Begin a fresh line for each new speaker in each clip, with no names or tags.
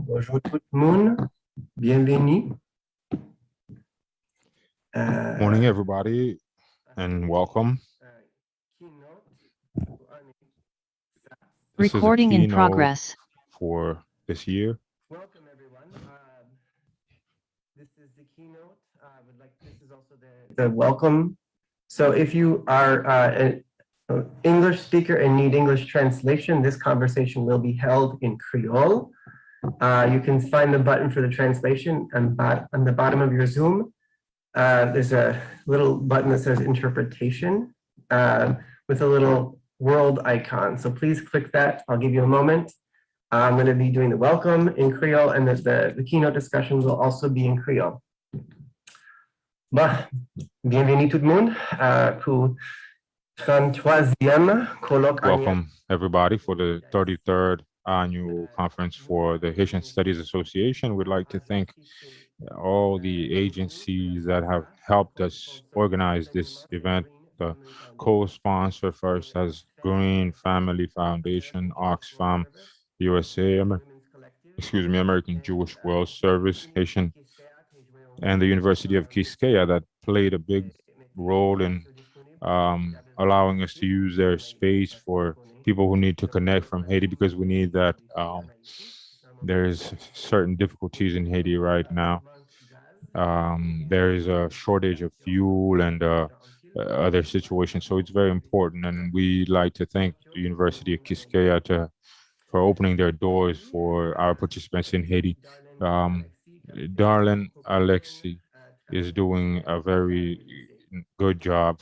Bonjour tout le monde. Bienvenue.
Morning, everybody, and welcome. This
Recording
is a
in progress.
for this year.
Welcome, everyone. This is the keynote. This is also the welcome. So if you are an English speaker and need English translation, this conversation will be held in Creole. You can find the button for the translation on the bottom of your Zoom. There's a little button that says interpretation with a little world icon. So please click that. I'll give you a moment. I'm going to be doing the welcome in Creole, and the keynote discussions will also be in Creole. Bienvenue tout le monde pour 33e colloque annuel.
Welcome, everybody, for the 33rd annual conference for the Haitian Studies Association. We'd like to thank all the agencies that have helped us organize this event. The co-sponsor first as Green Family Foundation, Oxfam, USA, American Jewish World Service, Haitian, and the University of Quisqueya that played a big role in allowing us to use their space for people who need to connect from Haiti, because we need that. There's certain difficulties in Haiti right now. There is a shortage of fuel and other situations, so it's very important. And we like to thank the University of Quisqueya for opening their doors for our participants in Haiti. Darlene Alexi is doing a very good job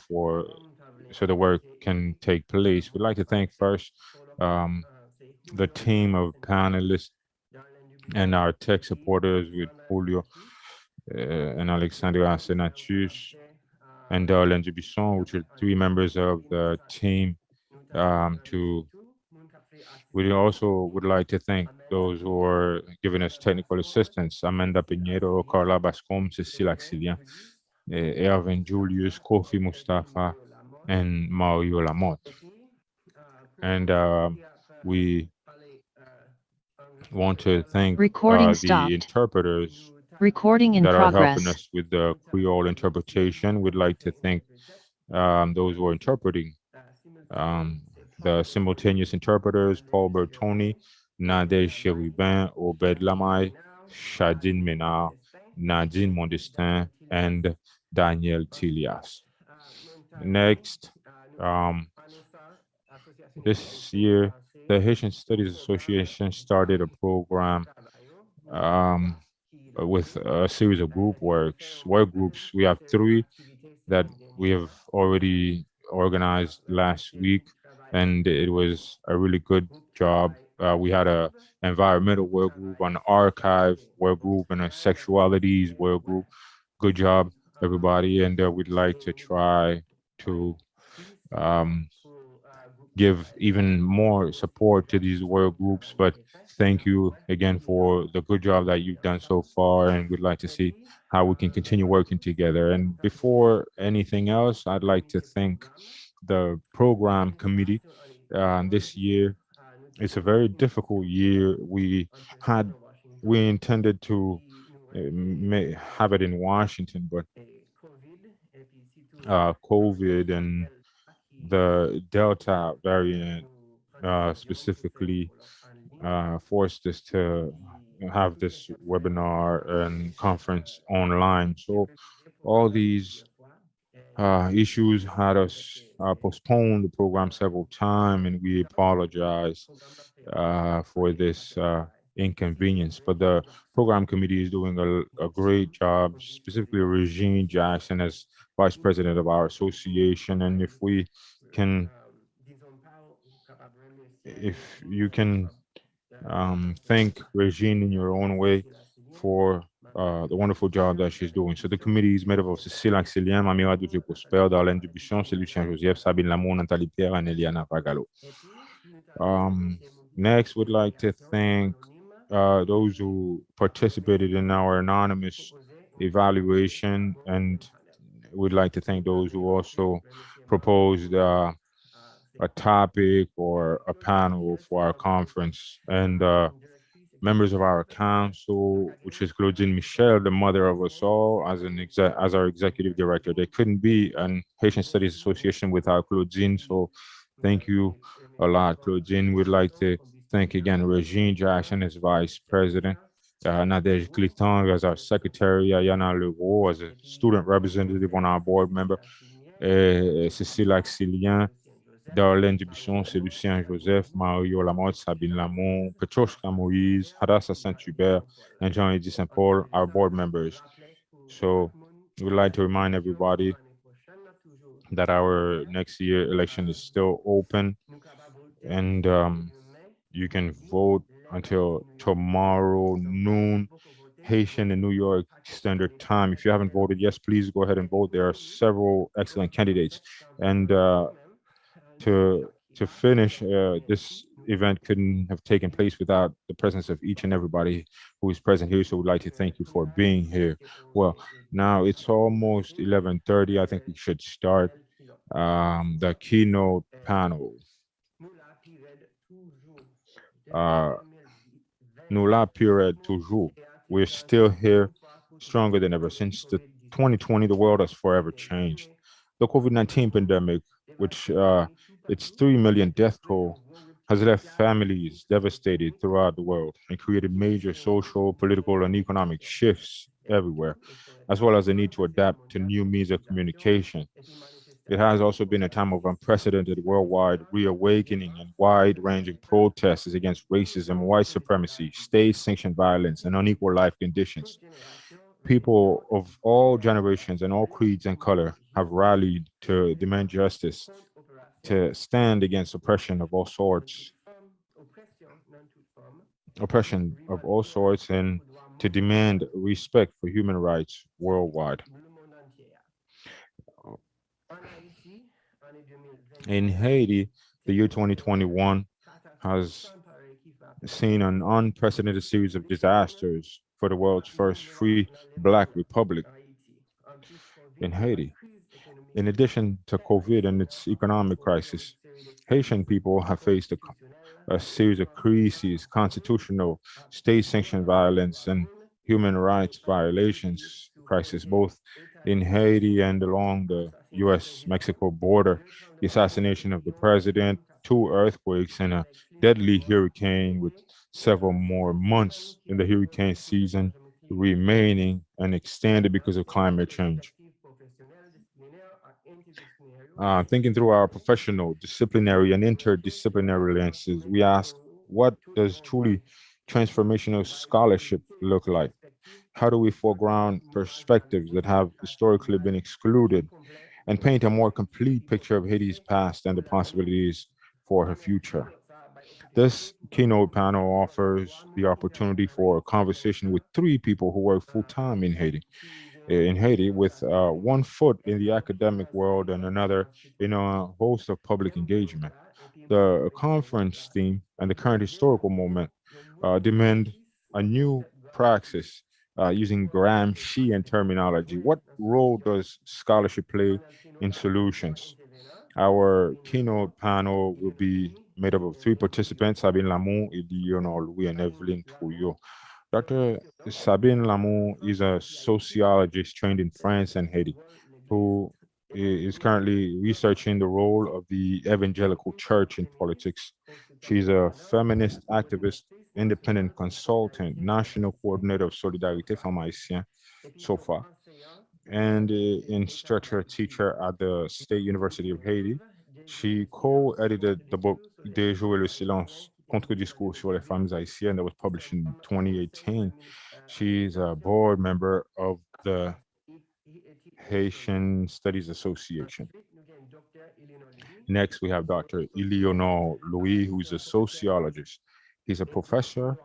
so the work can take place. We'd like to thank first the team of panelists and our tech supporters with Julio and Alexandria Senatus and Darlene Dubisson, which are three members of the team. We also would like to thank those who are giving us technical assistance: Amanda Pinheiro, Carla Bascom, Cecile Axilien, Erwin Julius, Kofi Mustafa, and Mario Lamotte. And we want to thank the interpreters
that
are helping us with the Creole interpretation. We'd like to thank those who are interpreting. The simultaneous interpreters: Paul Bertoni, Nadej Cherubin, Obed Lamay, Shadine Menard, Nadine Mondestin, and Daniel Tilias. Next, this year, the Haitian Studies Association started a program with a series of work groups. We have 3 that we have already organized last week, and it was a really good job. We had a environmental work group, an archive work group, and a sexualities work group. Good job, everybody. And we'd like to try to give even more support to these work groups. But thank you again for the good job that you've done so far, and we'd like to see how we can continue working together. And before anything else, I'd like to thank the program committee. This year, it's a very difficult year. We intended to have it in Washington, but COVID and the Delta variant specifically forced us to have this webinar and conference online. So all these issues had us postpone the program several times, and we apologize for this inconvenience. But the program committee is doing a great job, specifically Regine Jackson as vice president of our association. And if you can thank Regine in your own way for the wonderful job that she's doing. So the committee is made up of Cécile Axilien, Mamira Dutré-Prosper, Darlene Dubuchon, Lucien Joseph, Sabine Lamour, Nathalie Pierre, and Eliana Pagalo. Next, we'd like to thank those who participated in our anonymous evaluation, and we'd like to thank those who also proposed a topic or a panel for our conference. And members of our council, which is Claudine Michel, the mother of us all, as our executive director. There couldn't be an Haitian Studies Association without Claudine. So thank you a lot, Claudine. We'd like to thank again Regine Jackson as vice president, Nadège Cliton as our secretary, Ayana Leroux as a student representative on our board member, Cécile Axilien, Darlene Dubuisson, c'est Lucien Joseph, Mario Lamotte, Sabine Lamont, Petroshka Moïse, Hadassah Saint-Hubert, and Jean-Eddy Saint-Paul, our board members. So we'd like to remind everybody that our next year election is still open, and you can vote until tomorrow noon Haitian and New York Standard Time. If you haven't voted, yes, please go ahead and vote. There are several excellent candidates, and to finish, this event couldn't have taken place without the presence of each and everybody who is present here. So we'd like to thank you for being here. Well, now it's almost 11:30. I think we should start the keynote panel. Uh, Nous la period toujours. We're still here, stronger than ever. Since the 2020, the world has forever changed. The COVID-19 pandemic, which its 3 million death toll, has left families devastated throughout the world and created major social, political, and economic shifts everywhere, as well as the need to adapt to new means of communication. It has also been a time of unprecedented worldwide reawakening and wide ranging protests against racism, white supremacy, state sanctioned violence, and unequal life conditions. People of all generations and all creeds and color have rallied to demand justice, to stand against oppression of all sorts, and to demand respect for human rights worldwide. In Haiti, the year 2021 has seen an unprecedented series of disasters for the world's first free Black republic in Haiti. In addition to COVID and its economic crisis, Haitian people have faced a series of crises, constitutional, state-sanctioned violence, and human rights violations crisis, both in Haiti and along the U.S. Mexico border, the assassination of the president, two earthquakes, and a deadly hurricane with several more months in the hurricane season remaining and extended because of climate change. Thinking through our professional, disciplinary, and interdisciplinary lenses, we ask, what does truly transformational scholarship look like? How do we foreground perspectives that have historically been excluded and paint a more complete picture of Haiti's past and the possibilities for her future? This keynote panel offers the opportunity for a conversation with three people who work full time in Haiti, with one foot in the academic world and another in a host of public engagement. The conference theme and the current historical moment demand a new praxis using Gramscian terminology. What role does scholarship play in solutions? Our keynote panel will be made up of three participants: Sabine Lamont, Eleanor Louis, and Evelyn Tuio. Dr. Sabine Lamont is a sociologist trained in France and Haiti, who is currently researching the role of the evangelical church in politics. She's a feminist activist, independent consultant, national coordinator of Solidarité Femmes Haïtiennes, SOFA, and instructor teacher at the State University of Haiti. She co-edited the book Déjouer le silence, contre-discours sur les femmes haïtiennes that was published in 2018. She's a board member of the Haitian Studies Association. Next, we have Dr. Eleanor Louis, who's a sociologist. He's a professor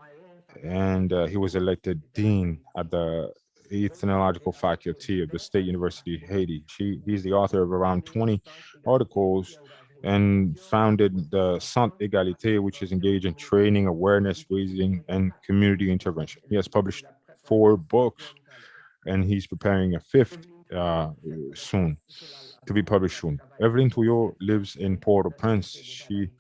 and he was elected dean at the ethnological faculty of the State University of Haiti. He's the author of around 20 articles and founded the Centre Égalité, which is engaged in training, awareness raising, and community intervention. He has published 4 books, and he's preparing a fifth soon to be published soon. Evelyn Tuio lives in Port-au-Prince. She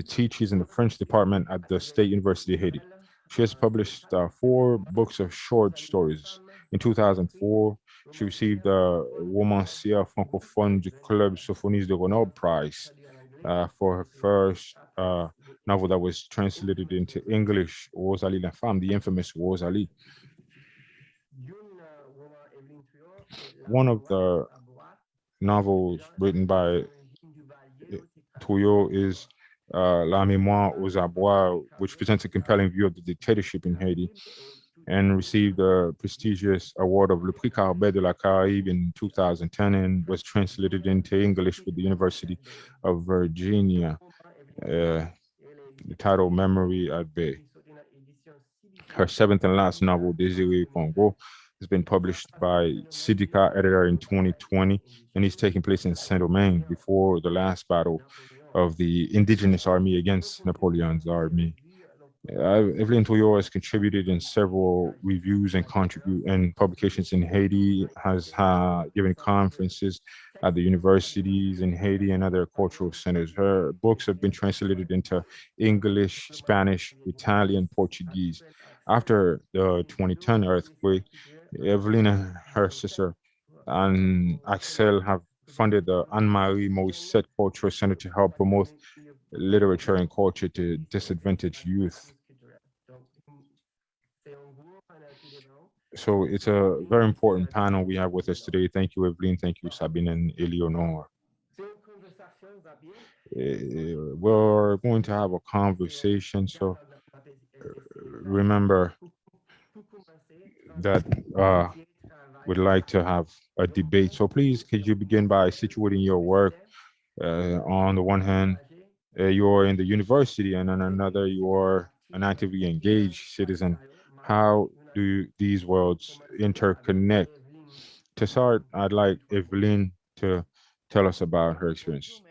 teaches in the French department at the State University of Haiti. She has published four books of short stories. In 2004, she received the Romancière francophone du Club Sophonistes de Grenoble Prize for her first novel that was translated into English, Rosalie la Femme, the infamous Rosalie. One of the novels written by Tuio is La Mémoire aux Abois, which presents a compelling view of the dictatorship in Haiti and received the prestigious award of Le Prix Carbet de la Caraïbe in 2010 and was translated into English with the University of Virginia. Uh, the title Memory at Bay. Her seventh and last novel, Désiré Congo, has been published by Sidika Editor in 2020 and is taking place in Saint-Domingue before the last battle of the indigenous army against Napoleon's army. Evelyn Tuio has contributed in several reviews and contribute and publications in Haiti, has given conferences at the universities in Haiti and other cultural centers. Her books have been translated into English, Spanish, Italian, Portuguese. After the 2010 earthquake, Evelyn and her sister and Axel have funded the Anne-Marie Moisset Cultural Center to help promote literature and culture to disadvantaged youth. So it's a very important panel we have with us today. Thank you, Evelyn. Thank you, Sabine and Eleonore. We're going to have a conversation. So remember that we'd like to have a debate. So please, could you begin by situating your work? On the one hand, you're in the university, and on another, you're an actively engaged citizen. How do these worlds interconnect? To start, I'd like Evelyn to tell us about her experience.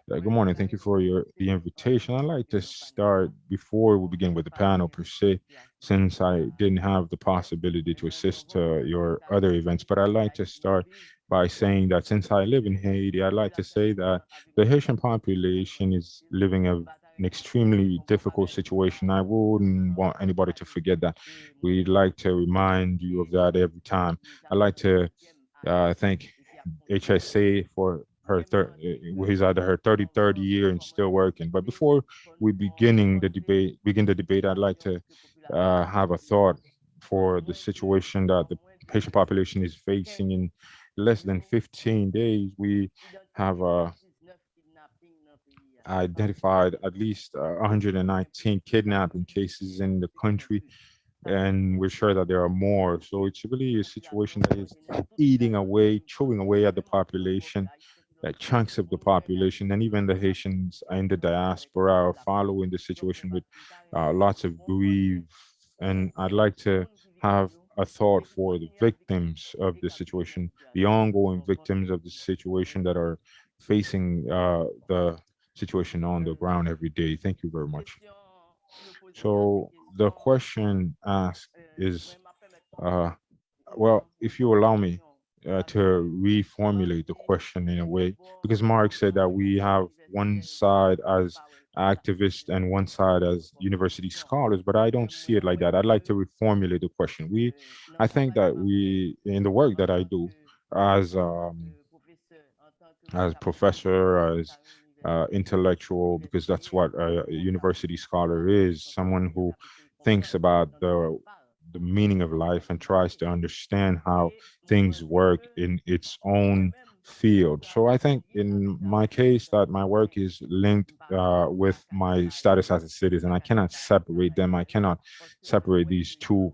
Good morning. Thank you for the invitation. I'd like to start before we begin with the panel per se, since I didn't have the possibility to assist to your other events. But I'd like to start by saying that since I live in Haiti, I'd like to say that the Haitian population is living an extremely difficult situation. I wouldn't want anybody to forget that. We'd like to remind you of that every time. I'd like to thank HSA for her he's at her 33rd year and still working. But before we begin the debate, I'd like to have a thought for the situation that the Haitian population is facing. In less than 15 days, we have identified at least 119 kidnapping cases in the country, and we're sure that there are more. So it's really a situation that is eating away, chewing away at the population, chunks of the population, and even the Haitians in the diaspora are following the situation with lots of grief. And I'd like to have a thought for the victims of the situation, the ongoing victims of the situation that are facing the situation on the ground every day. Thank you very much. So the question asked is, uh, well, if you allow me to reformulate the question in a way, because Mark said that we have one side as activists and one side as university scholars, but I don't see it like that. I'd like to reformulate the question. I think that in the work that I do as professor, as intellectual, because that's what a university scholar is, someone who thinks about the meaning of life and tries to understand how things work in its own field. So I think in my case that my work is linked with my status as a citizen. I cannot separate them. I cannot separate these two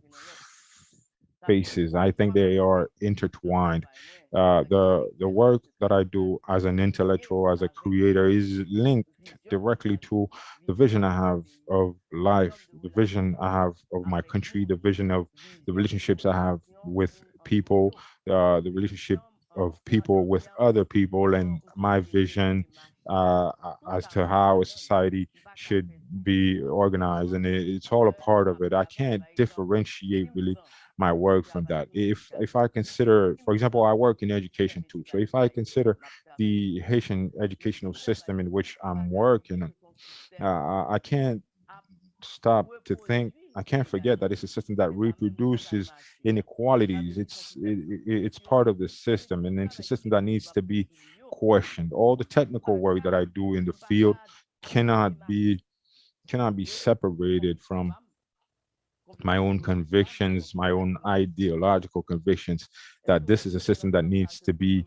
faces. I think they are intertwined. The work that I do as an intellectual, as a creator, is linked directly to the vision I have of life, the vision I have of my country, the vision of the relationships I have with people, the relationship of people with other people, and my vision as to how a society should be organized. And it's all a part of it. I can't differentiate really my work from that. If I consider, for example, I work in education too. So if I consider the Haitian educational system in which I'm working, I can't stop to think, I can't forget that it's a system that reproduces inequalities. It's part of the system, and it's a system that needs to be questioned. All the technical work that I do in the field cannot be cannot be separated from my own convictions, my own ideological convictions, that this is a system that needs to be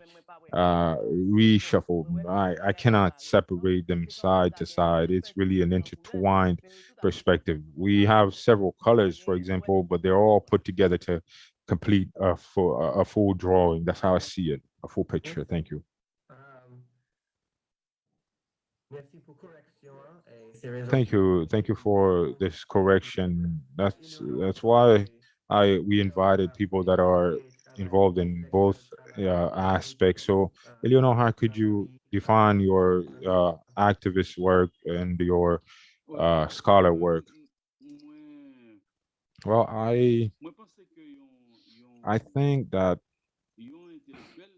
reshuffled. I cannot separate them side to side. It's really an intertwined perspective. We have several colors, for example, but they're all put together to complete a full drawing. That's how I see it, a full picture.
Merci.
Thank you.
Um, Merci pour correction. Et ces raisons
Thank
pour lesquelles
you. Thank you
nous
for
avons
this
besoin
correction. That's
d'amélioration
why
et
I we
on
invited
a
people that are
félicité et travaillé
involved
pour
in
l'excellent
both
travail
aspects. So, Eleanor, how
que
could you
Marie
define your
a mis.
activist work and your
Ouais,
scholar work?
mwen,
Well,
mwen pense ke
I think that
yon intelektuel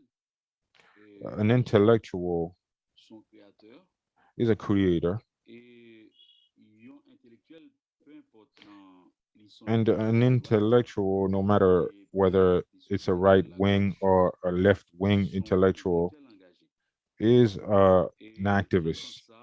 an intellectual
son kreateur
is a creator,
e yon intelektuel peu importe nan li son
and
de
an
gauche ou droite
intellectual, no matter
e peu
whether
importe li son
it's a right
de la
wing
gauche
or a left wing
son
intellectual,
intelektuel engagé.
is an
Nan san
activist.
sa,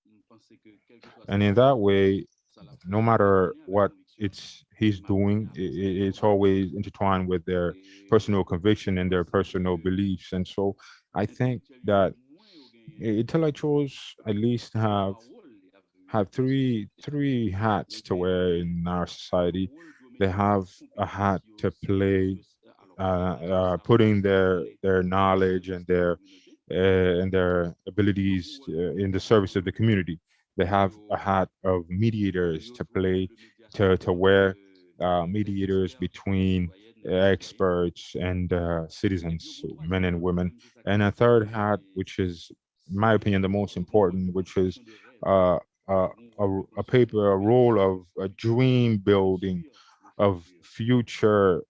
mwen pense ke kel ke swa
And
sa
in
la
that
fe,
way,
sa la
no
fe, li
matter
konen avèk
what
konviksyon
he's
li map konen
doing,
avèk sa li
it's
vle.
always intertwined with their personal conviction and their
Mwen
personal
pense ke
beliefs. And so I think
intelektuel yo
that
mwen yo genyen
intellectuals at least
yon rol li
have
ap jouer
three hats to wear in our
yon
society.
rol pou yo
They
mette
have a hat
kompetans yo
to
sou
play,
alors yo
putting
savoir yo konen
their
au
knowledge
service de la communauté.
and their abilities
Yon pou rol de
in the service of
médiateur,
the community. They have a
yo
hat of mediators to
yon rol
play,
de médiation
to
entre
wear,
les
mediators
experts et les
between
citoyennes et les citoyens.
experts and
Et puis,
citizens,
yon
men
troisième
and
hat tout
women.
même, c'est ça qui
And a
fait
third
plus,
hat,
et
which is, in my opinion, the
c'est
most
yon rôle de
important, which is
construction de rêve.
uh, uh,
Yon rôle de
a
construction de
paper, a
rêve
role of a dream
pour
building,
construire le
of
futur.
future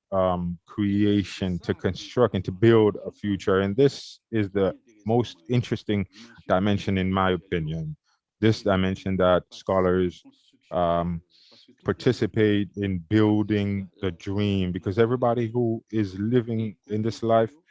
Et c'est
creation, to
ça qui est
construct and to
important.
build a
Dimension ça,
future. And this is
li
the
intéressant pour
most
moi.
interesting
Dimension
dimension, in my
intellectuelle yo,
opinion. This dimension
li
that
participe nan
scholars
construction de
um,
rêve. Parce que tout moun
participate in building the dream, because everybody who is living
et
in this
communauté
life
yo,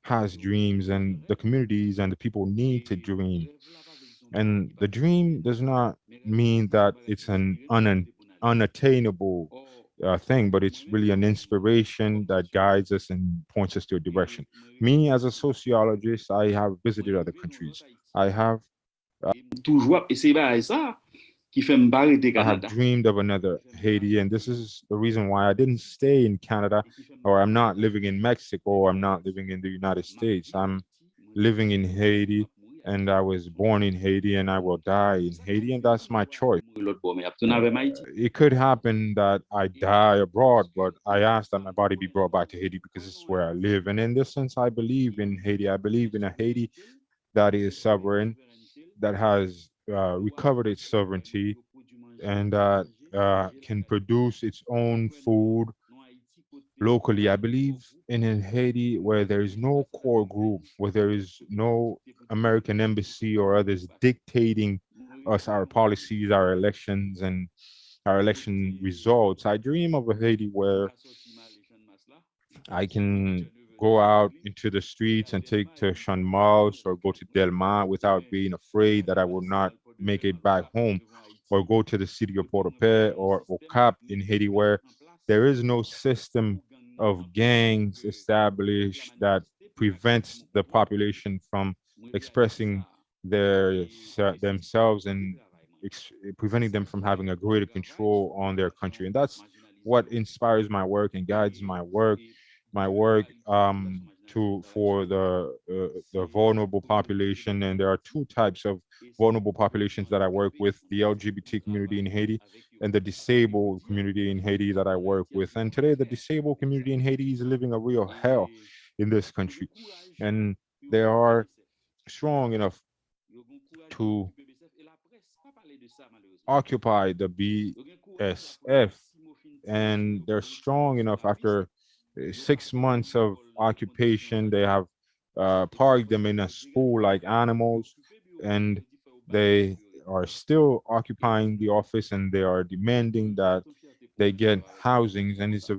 has
yo
dreams,
gen bezwen
and the
rêve.
communities and the people need to
Et
dream.
rêve la pa vle son bagay
And
qui pa
the dream
posibl,
does not
mais rêve la
mean
vle son
that
bagay
it's
ki
an
inspire nou pou nou mete pou nan li.
unattainable
Or,
thing, but it's
moi-même,
really an inspiration
comme
that
sociologue,
guides us and points us to a direction.
moi
Me, as a
rive
sociologist, I have
moi
visited other
rive nou lot
countries.
Haiti.
I have
Et toujou ap ese ba sa ki fe m barete
I have
Canada.
dreamed of
Ki
another
fe m
Haiti, and
barete
this is the reason why I didn't
Mexico.
stay in Canada,
Et ki fe m
or I'm
barete
not living in Mexico, or I'm not
Haiti.
living in the United
Ma
States.
vive
I'm
Haiti, moi
living in
décide
Haiti,
map mouri
and
Haiti.
I was born in Haiti, and I will die
Et
in
ça
Haiti,
arrive
and
que
that's
tout
my
moun va
choice.
aller mourir l'autre bord, mais ap tourne avec Haïti.
It could happen that I die
Et
abroad,
puisque
but I ask that
ça
my
nous
body be
connaît
brought back to
nous
Haiti because this is
croyons
where I
Haïti
live. And in this sense, I believe in
qui
Haiti. I believe in a
respecte
Haiti
souveraineté,
that
qui
is
respecte
sovereign,
souveraineté,
that has
droit
recovered its
permettre
sovereignty,
de produire manger,
and
faire
that
manger, faire manger la
can
caille.
produce its
Nous
own
croyons
food
non Haïti côté
locally.
pas
I
de core
believe
group,
in a Haiti where there is
côté pas
no
fait
core
avec
group,
impérialisme,
where there is
côté pas
no
profiter pour dire
American
impérialisme pour
embassy
profiter
or
pour dire
others
pas.
dictating
Nous
us our
rêvons d'un
policies, our
Haïti
elections, and our election
côté
results. I dream of a Haiti
ou
where
ka sorti Maléchan Mas là,
I
sorti
can
Terre-Neuve
go
descend
out
Brooklyn,
into the
aller à
streets and take
Delma et
to
puis faire Delma
Shanmaus or
descend
go to
Californie,
Delma without
mais
being
ou
afraid that I
arrive à
will not
Saint-Mal, Port de
make it
Delma,
back home,
devant
or
Haïti,
go to the city of
et puis nous
Port-au-Paix
voyons un
or
système
Cap
ni
in
gang
Haiti,
qui
where
met en place
there is no system
pour gang ni
of
empêcher
gangs
que peuple la
established that
manifester pour gagner
prevents
maximum
the
pouvoir.
population from
Moi réaliser
expressing
ça et c'est ça
themselves,
côté
and
travail moi. C'est
preventing them
ça
from
qui
having
fait
a
moi
greater
travail sur
control on their country.
population
And that's
marginalisée
what
yo.
inspires my work and guides my
De
work
réalité population marginalisée
to
travail
for
sur yo,
the
c'est
vulnerable
communauté
population. And there are
Haïti
two types of
et c'est
vulnerable populations that I work
handicapé
with: the
Haïti pour
LGBT community in
travailler
Haiti
avec eux.
and the
Parce que
disabled
jodi a
community in Haiti that I
handicapé
work
Haïti a
with.
vle
And
prendre
today, the
frère
disabled
avec
community
ça.
in Haiti is living a real hell
Et
in this
yo gen
country.
courage
And
pour
they
occuper
are
BSF.
strong enough
Yo gen courage pour
to
occuper BSF et la presse pas parler de ça malheureusement.
occupy the
Yo gen courage après
BSF,
6 mois fin tirer sur
and
yo
they're
pour yo tirer
strong
sur
enough
la piste.
after
Yo pa
6 months
permettre
of
l'école dans des conditions
occupation. They
saines.
have
Et puis
parked
parce
them
que
in a
yo regarde
school like
yo
animals,
occuper bureau
and
président, il dit faut yo bailler
they
bureau.
are still occupying the office, and they are demanding that
C'est une fierté pour
they
moi
get
travailler
housings, and it's a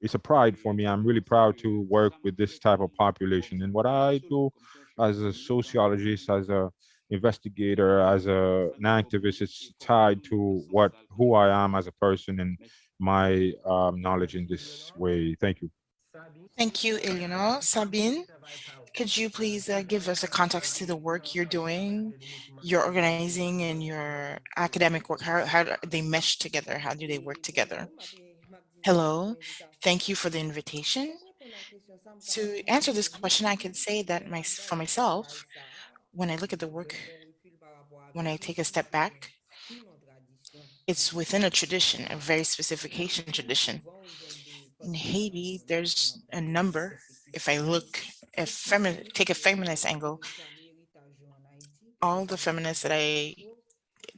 et
pride for me. I'm really
ça
proud to work
ça m'a
with
fait
this type of population. And what I do
comme
as
chercheur
a
il n'est pas
sociologist, as a investigator, as an activist, it's tied to what who I am as a person and
Merci.
my knowledge in
Merci,
this
Eleonore.
way. Thank you.
Sabine,
Thank you, Eleanor.
qui
Sabine,
travaille
could you please
qui
give
travaille
us a context to the work you're doing,
académiquement
your
et
organizing and
dans
your
le
academic work? How do they mesh together? How do they work
Et
together?
bonjour, m'a dit merci
Hello,
pour l'invitation.
thank you for the invitation.
Pour répondre à la question, ça me
To
capable de
answer
dire
this
que
question, I could say that
mais
my
la
for
regarder
myself,
travail ça,
when I look at the work,
l'on recule par rapport
when
avec
I
tout
take a
ce
step
qui est
back,
inscrit dans la tradition
it's within a
haïtienne.
tradition, a very
En
specific Haitian
Haïti,
tradition.
souvent, on vient de
In
penser que
Haiti, there's a
dans
number.
perspective
If I look,
féministe,
if
mais qui
take a
vérité
feminist angle,
réclamer héritage en Haïti, que ce
all the
soit
feminists
Madeleine Boucho,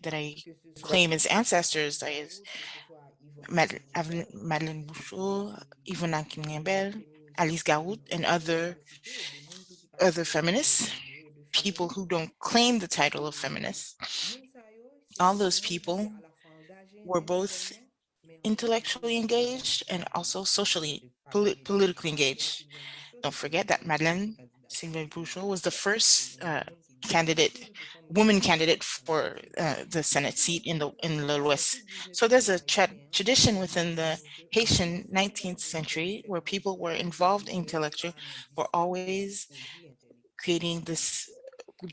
that I
que ce soit
claim as ancestors, that is
que ce soit Yvonne Akinyele,
Madeleine
que ce soit
Bouchot, Yvonne
des
Kimbel,
féministes
Alice Gaout, and
que m'a cité, des gens tout qui pas
other
cité des
feminists,
féminines, de
people
féministes.
who don't claim the title of
Et
feminists.
moun sa yo, c'est
All
des
those
gens qui
people
à la fois engagés
were both
intellectuellement, mais ensuite
intellectually engaged and
politiquement
also
engagés.
socially,
C'est pas oublier que
politically
Madeleine
engaged.
Sylvain Bouchot,
Don't
c'était
forget
une
that
première
Madeleine
candidate
Sylvain Bouchot was the
présidentielle.
first
C'est un monde qui dit
candidate,
pile de femmes qui
woman
étaient
candidate
en
for
Haïti.
the Senate
Donc,
seat
pour répondre à la
in
question, dans
l'Ouest.
tout 19e
So there's a
haïtien,
tradition
nous
within the
disons que
Haitian
souvent, dans
19th
la période
century where
différente,
people were
il y a
involved
toujours un
intellectually,
extrêmement
were
discours qui a
always
produit intellectuel.
creating this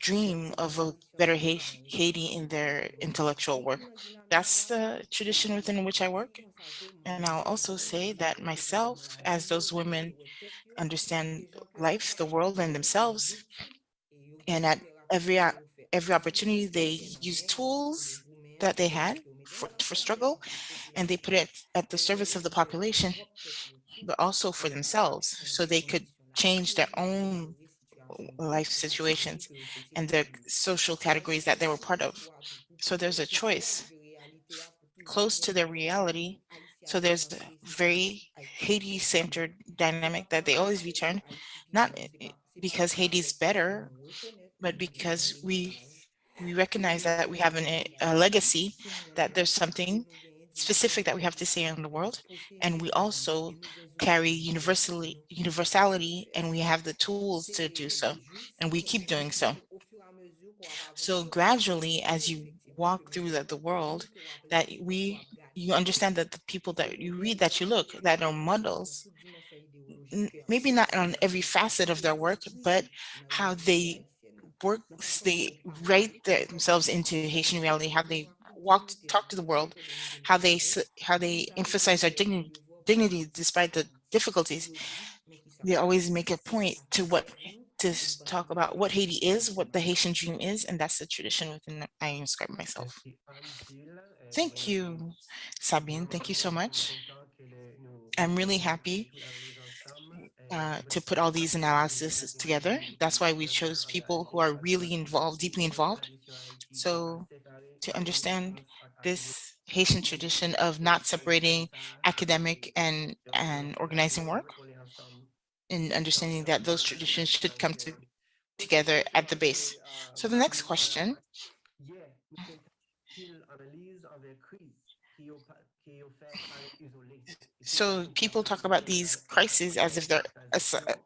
Donc,
dream
c'est une
of a
tradition
better
qui est pas
Haiti
récente.
in their intellectual
Et
work.
pour la dynamique
That's
là,
the tradition within which I
c'est
work.
comme ça que
And
moi,
I'll
je
also
vois,
say
je
that
vois les gens dans
myself,
la
as
vie,
those
et
women
ouais, tête yo,
understand
des gens que yo
life, the
capable
world, and
de faire des
themselves,
outils, et yo
and
gen
at
thérapie
every
que yo fait
every
ensemble,
opportunity
yo
they
gen
use
moyen pour yo
tools
vous-même,
that they
et
had
puis yo mettez dans la
for
service
struggle,
pour
and they
population
put it at the
et yo
service of the
utiliser pour
population,
propre tête yo tout,
but also for
et yo capable
themselves, so
changer
they could
conditions la vie
change
yo,
their
yo
own
améliorer situation yo,
life
et activité
situations
que yo fait c'est
and
pour
their
yo.
social
Donc
categories that
c'est
they were
un
part of.
choix
So there's a
tout proche
choice
de réalité pour toujours
close to their
gagner
reality. So
haïtianisme
there's
dans
a
spécifique
very
haïtianisme
Haiti-centered
c'est
dynamic
pas
that
parce
they
que
always
ça veut dire
return,
Haïti qui
not
bon c'est pas
because
parce que ça
Haiti's
veut dire que
better,
nous reconnaître
but
que nous avons un
because
héritage
we
et
recognize that we have
héritage
a
là
legacy,
c'est nous même
that there's
et
something
nous gagnons
specific that we have to say in the world, and we also carry universality, and we have the tools to do so, and we keep doing so.
donc au fur et à mesure qu'on va
So
avancer on va
gradually, as
comprendre
you
effectivement que
walk
mais
through
c'est
the
pas
world,
nous qui va
that
représenter qu'on va
you
gagner
understand that the people
c'est
that
une
you read, that you
réalisation
look, that are
dans
models,
toute dimension idéologique que
maybe
haïtien
not on every facet of their
c'est
work, but
toujours dans la
how
réalité
they
haïtienne
work,
la façon dont
they
ils parlent
write
la façon
themselves
dont
into
ils
Haitian
agissent
reality, how
c'est
they
un coup de
walk,
dignité
talk to the
c'est
world,
que nous devons
how
parler
how
qui
they
ça yo
emphasize their
fait yo devoir pour
dignity
Haïti
despite
pour
the
Haïti qui
difficulties.
yo dit mais qui ça
They
pour
always
Haïti
make a
qu'est-ce que
point
ça
to
fait
what
pour nous
to
et nous pas
talk
oublier
about what Haiti
haïtien
is, what the Haitian dream is, and that's the tradition within I inscribe myself.
Merci, Angela.
Thank
Vraiment,
you,
nous
Sabine.
vraiment
Thank you so much.
contents que
I'm
nous
really
pouvons
happy
tout analyser ensemble.
to put all
C'est
these
parce que nous
analyses together. That's why we
dans le
chose
travail
people who
haïtien
are
parce que
really involved, deeply
c'est une
involved.
tradition Haïti qui est pas
So
séparée
to
de
understand
connaissances académiques
this Haitian
et
tradition of not
comme
separating
ça,
academic
c'est vraiment
and organizing
nous
work,
coller ensemble
and
et
understanding that those traditions should come
s'enrichir. Prochaine
together
question
at the base.
c'est
So the next question,
yeah, monsieur qu'il analyse avec crise qui est fait par isolé. Ici,
so
nous
people
parlons
talk about these crises as if they're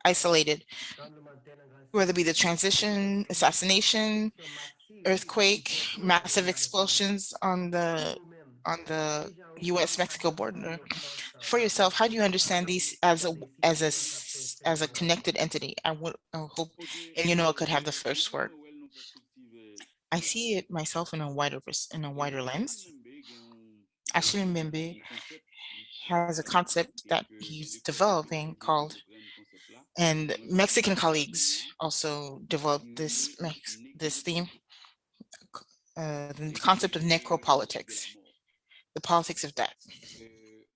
isolated,
tremblement de
whether it be the
terre,
transition, assassination,
explosion massive
earthquake,
brutale
massive
en Haïti.
explosions
Pour nous-mêmes,
on the
qui j'en
U.S.
reçoit
Mexico
dans
border.
notre force
For yourself, how do you understand
comparable
these as
des
a
situations qui peuvent
as a
expérimentées.
connected entity? I hope
Ok,
Eleanor could have the first
moi,
word.
moi, ouais, non perspective
I
plus
see
large.
it myself in a wider in a wider
Achille
lens.
Mbembe
Ashley Mbembe
un concept li
has a
travail
concept
et
that
que
he's
les collègues
developing
mexicains
called,
reprennent concept là.
and
Moi, je
Mexican
suis
colleagues
enseignant
also developed
qui
this
est
this theme,
nécropolitique
the
et
concept of
qui de la
necropolitics,
mort.
the politics of death.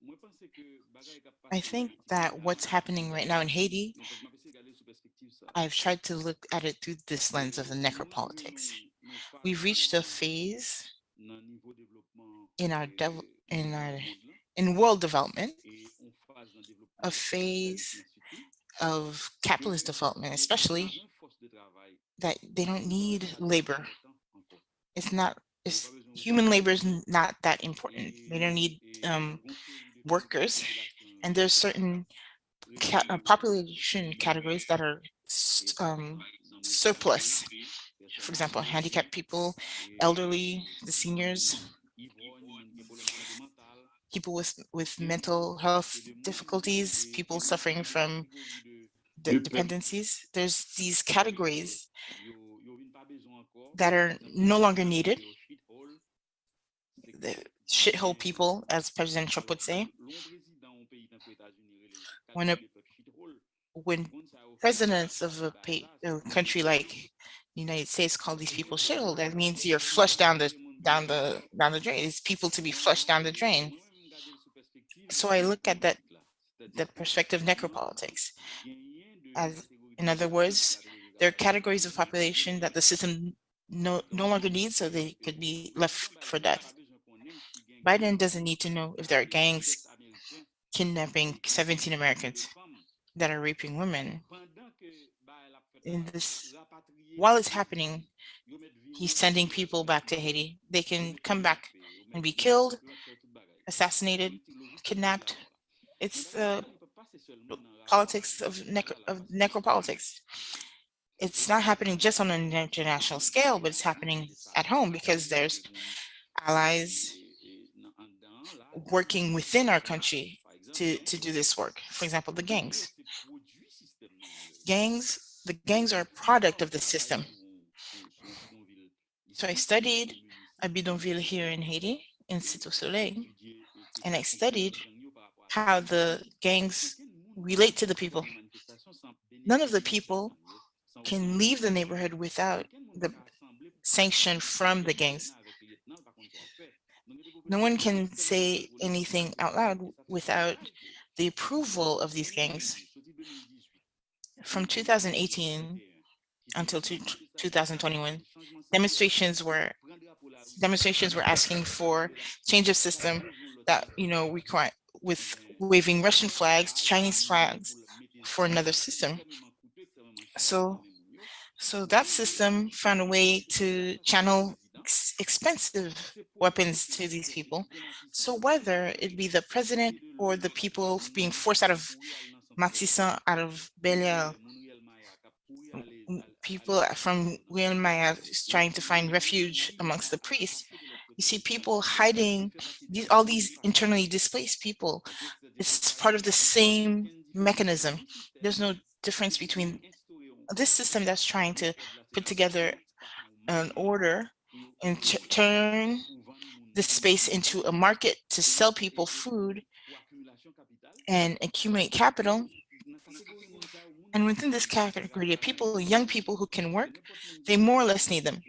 Moi, je pense que bagaille qui a
I
passé en
think
Haïti
that
là,
what's happening right now in Haiti,
donc je m'appelle regarder sous perspective ça.
I've tried to look at it through this lens of the
Nous arrivons
necropolitics.
non phase
We've reached a phase
dans niveau développement
in our in our
monde là
in world development,
et on phase dans
a
développement
phase
capitaliste surtout
of
que
capitalist development,
nous pas
especially
besoin force de travail
that they don't need
assez
labor.
important encore.
It's not human labor is not that important. They don't need workers, and there's certain population categories that are surplus. For example, handicapped people, elderly, the seniors, people with mental health difficulties, people suffering from dependencies. There's these categories that are no longer needed. The shithole people, as President Trump would say. When a when presidents of a country like the United States call these people shithole, that means you're flushed down the drain. It's people to be flushed down the drain. So I look at the perspective of necropolitics. As in other words, there are categories of population that the system no longer needs, so they could be left for death. Biden doesn't need to know if there are gangs kidnapping 17 Americans that are raping women. In this, while it's happening, he's sending people back to Haiti. They can come back and be killed, assassinated, kidnapped. It's the politics of necropolitics. It's not happening just on an international scale, but it's happening at home because there's allies working within our country to do this work. For example, the gangs. The gangs are a product of the system. So I studied a bidonville here in Haiti, in Cité Soleil, and I studied how the gangs relate to the people. None of the people can leave the neighborhood without the sanction from the gangs. No one can say anything out loud without the approval of these gangs. From 2018 until 2021, demonstrations were asking for change of system that require with waving Russian flags, Chinese flags for another system. So that system found a way to channel expensive weapons to these people. So whether it be the president or the people being forced out of Matissan, out of Belial, people from Maya trying to find refuge amongst the priests, you see people hiding, all these internally displaced people. It's part of the same mechanism. There's no difference between this system that's trying to put together an order and turn the space into a market to sell people food and accumulate capital. And within this category of people, young people who can work, they more or less need them.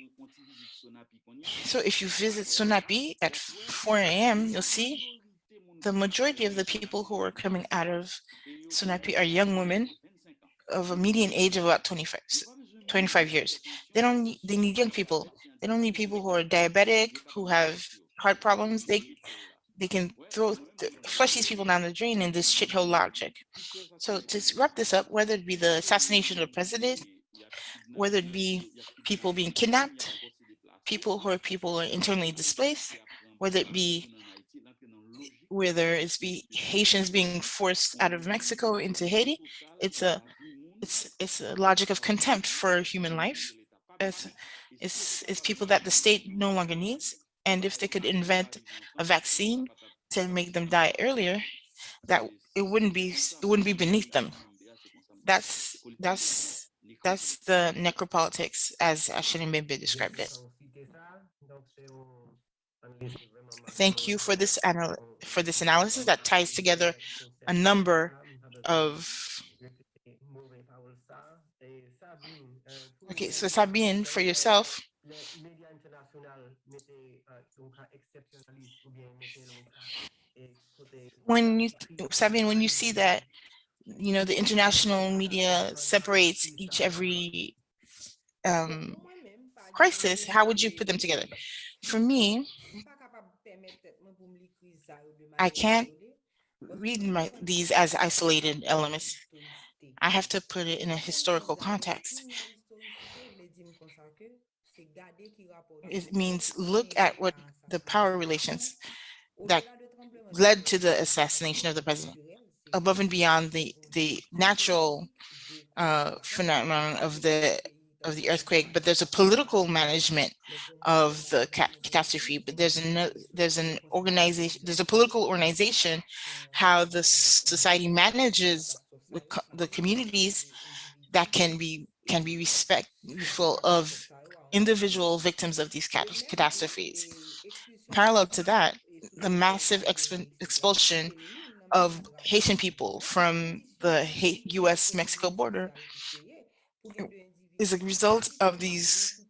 So if you visit Sonapi at 4 a.m., you'll see the majority of the people who are coming out of Sonapi are young women of a median age of about 25 years. They need young people. They don't need people who are diabetic, who have heart problems. They can flush these people down the drain in this shithole logic. So to wrap this up, whether it be the assassination of the president, whether it be people being kidnapped, people who are internally displaced, whether it's be Haitians being forced out of Mexico into Haiti, it's a logic of contempt for human life. It's people that the state no longer needs, and if they could invent a vaccine to make them die earlier, that it wouldn't be beneath them. That's the necropolitics as Asheni Mbembe described it. Thank you for this analysis that ties together a number of. Okay, so Sabine, for yourself, Sabine, when you see that, the international media separates every crisis, how would you put them together? For me, I can't read these as isolated elements. I have to put it in a historical context. It means look at what the power relations that led to the assassination of the president, above and beyond the natural phenomenon of the earthquake, but there's a political management of the catastrophe. But there's an organization, there's a political organization, how the society manages the communities that can be respectful of individual victims of these catastrophes. Parallel to that, the massive expulsion of Haitian people from the U.S. Mexico border is a result of these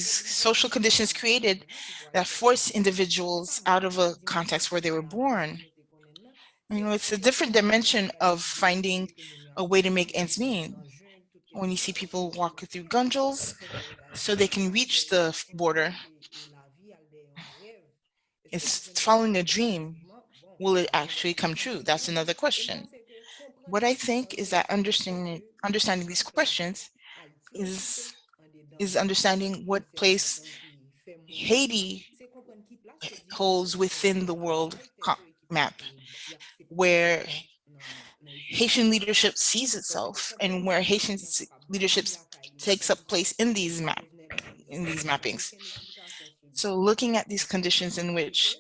social conditions created that force individuals out of a context where they were born. You know, it's a different dimension of finding a way to make ends meet. When you see people walk through gunjals so they can reach the border, it's following a dream. Will it actually come true? That's another question. What I think is that understanding these questions is understanding what place Haiti holds within the world map, where Haitian leadership sees itself and where Haitian leadership takes up place in these mappings. So looking at these conditions in which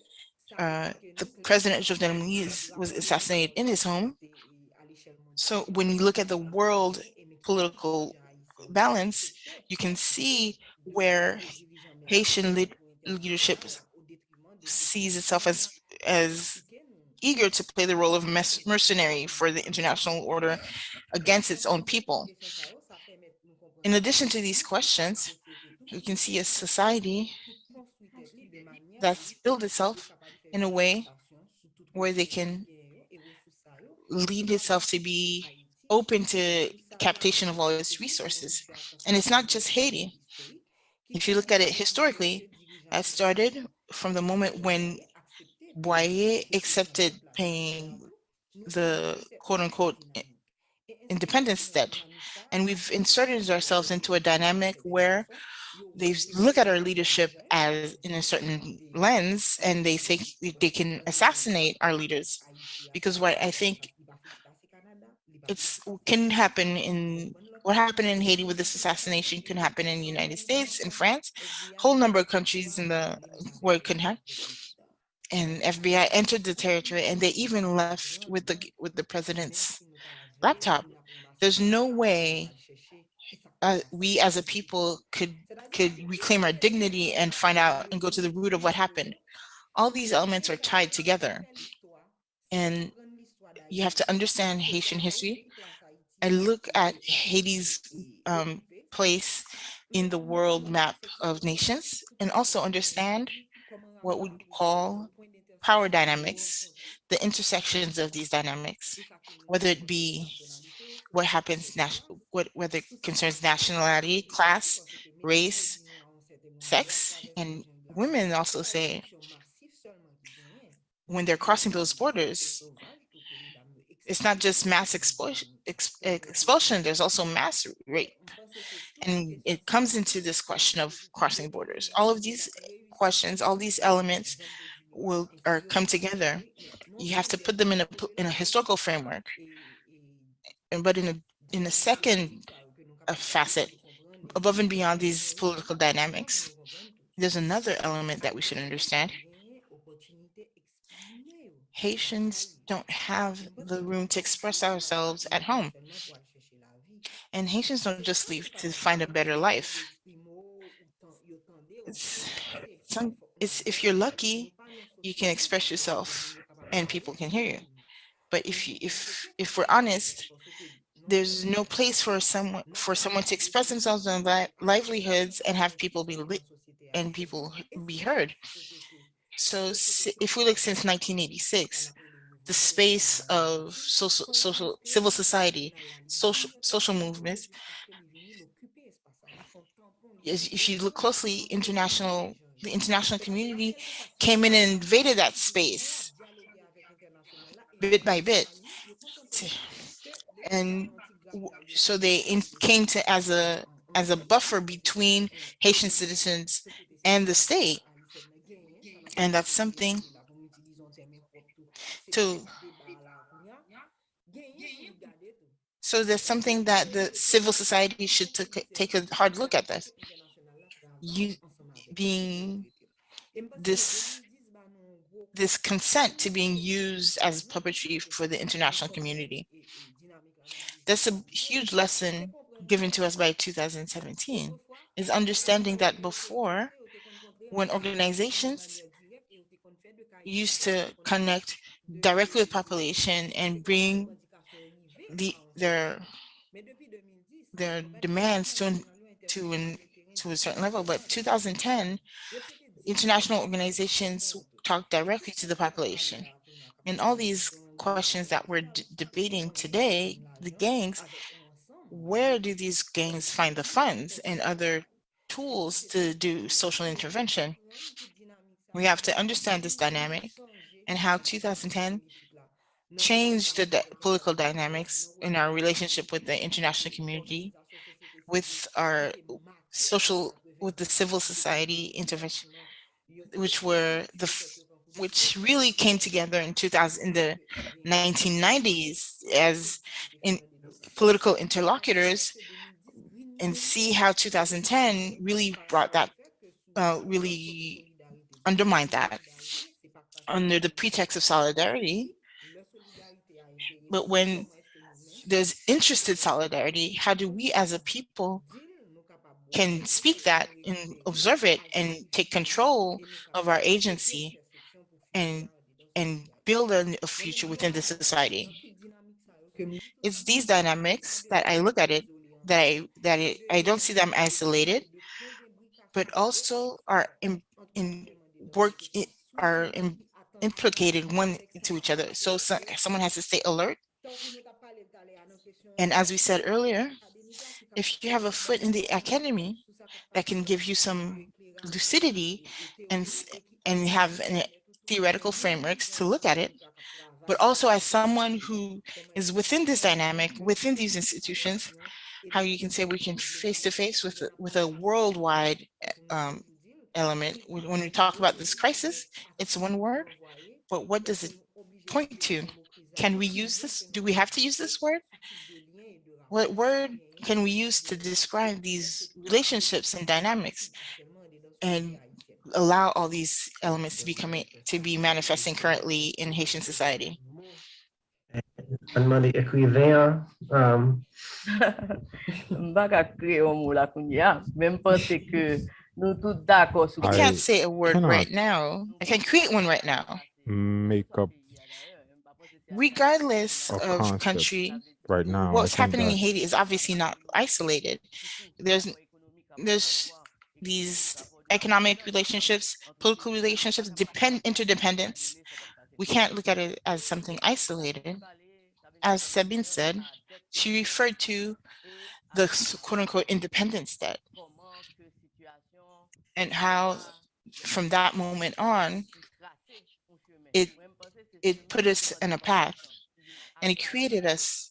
the president Jovenel Moïse was assassinated in his home. So when you look at the world political balance, you can see where Haitian leadership sees itself as eager to play the role of mercenary for the international order against its own people. In addition to these questions, we can see a society that's built itself in a way where they can lead itself to be open to captation of all its resources. And it's not just Haiti. If you look at it historically, that started from the moment when Boyer accepted paying the quote unquote independence debt. And we've inserted ourselves into a dynamic where they look at our leadership as in a certain lens and they say they can assassinate our leaders. Because what I think can happen in what happened in Haiti with this assassination can happen in the United States, in France, whole number of countries in the where it can happen. And FBI entered the territory and they even left with the president's laptop. There's no way we as a people could reclaim our dignity and find out and go to the root of what happened. All these elements are tied together. And you have to understand Haitian history and look at Haiti's place in the world map of nations, and also understand what we call power dynamics, the intersections of these dynamics, whether it be what happens, whether it concerns nationality, class, race, sex, and women also say when they're crossing those borders, it's not just mass expulsion, there's also mass rape. And it comes into this question of crossing borders. All of these questions, all these elements are come together. You have to put them in a historical framework. But in a second facet, above and beyond these political dynamics, there's another element that we should understand. Haitians don't have the room to express ourselves at home. And Haitians don't just leave to find a better life. It's if you're lucky, you can express yourself and people can hear you. But if we're honest, there's no place for someone to express themselves in livelihoods and have people be heard. So if we look since 1986, the space of civil society, social movements, if you look closely, the international community came in and invaded that space bit by bit. And so they came to as a as a buffer between Haitian citizens and the state. And that's something to, so there's something that the civil society should take a hard look at this. You being this consent to being used as puppetry for the international community. That's a huge lesson given to us by 2017, is understanding that before, when organizations used to connect directly with population and bring their demands to a certain level, but 2010, international organizations talk directly to the population. And all these questions that we're debating today, the gangs, where do these gangs find the funds and other tools to do social intervention? We have to understand this dynamic and how 2010 changed the political dynamics in our relationship with the international community, with our with the civil society intervention, which which really came together in 2000, in the 1990s as in political interlocutors, and see how 2010 really brought that, really undermined that under the pretext of solidarity. But when there's interested solidarity, how do we as a people can speak that and observe it and take control of our agency and build a future within the society? It's these dynamics that I look at it, I don't see them isolated, but also are in work are implicated one to each other. So someone has to stay alert. And as we said earlier, if you have a foot in the academy that can give you some lucidity and have theoretical frameworks to look at it, but also as someone who is within this dynamic, within these institutions, how you can say we can face to face with a worldwide element. When we talk about this crisis, it's one word, but what does it point to? Can we use this? Do we have to use this word? What word can we use to describe these relationships and dynamics and allow all these elements to be manifesting currently in Haitian society?
Demander écrivain.
I can't
I
say a word
cannot
right now. I can create one right now.
make up
Regardless
a
of
concept
country,
right now. I
what's
think
happening in
that
Haiti is obviously not isolated. There's these economic relationships, political relationships, interdependence. We can't look at it as something isolated. As Sabine said, she referred to the quote unquote independence debt and how from that moment on, it put us in a path and it created us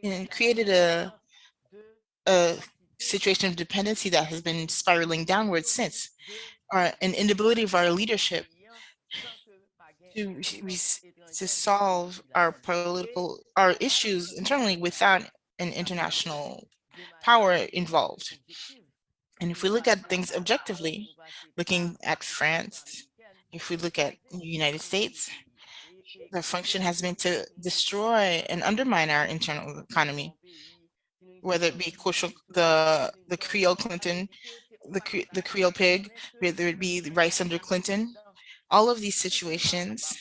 and it created a situation of dependency that has been spiraling downwards since. An inability of our leadership to solve our issues internally without an international power involved. And if we look at things objectively, looking at France, if we look at the United States, their function has been to destroy and undermine our internal economy, whether it be the Creole Clinton, the Creole pig, whether it be the rice under Clinton, all of these situations.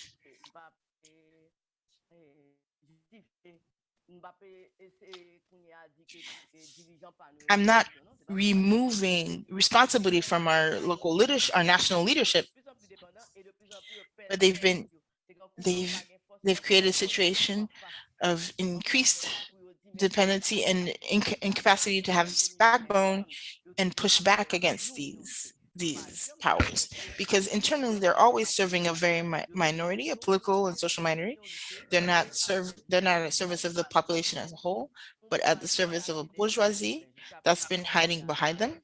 I'm not removing responsibility from our local leadership, our national leadership, but they've created a situation of increased dependency and incapacity to have backbone and push back against these these powers, because internally they're always serving a very minority, a political and social minority. They're not at service of the population as a whole, but at the service of a bourgeoisie that's been hiding behind them.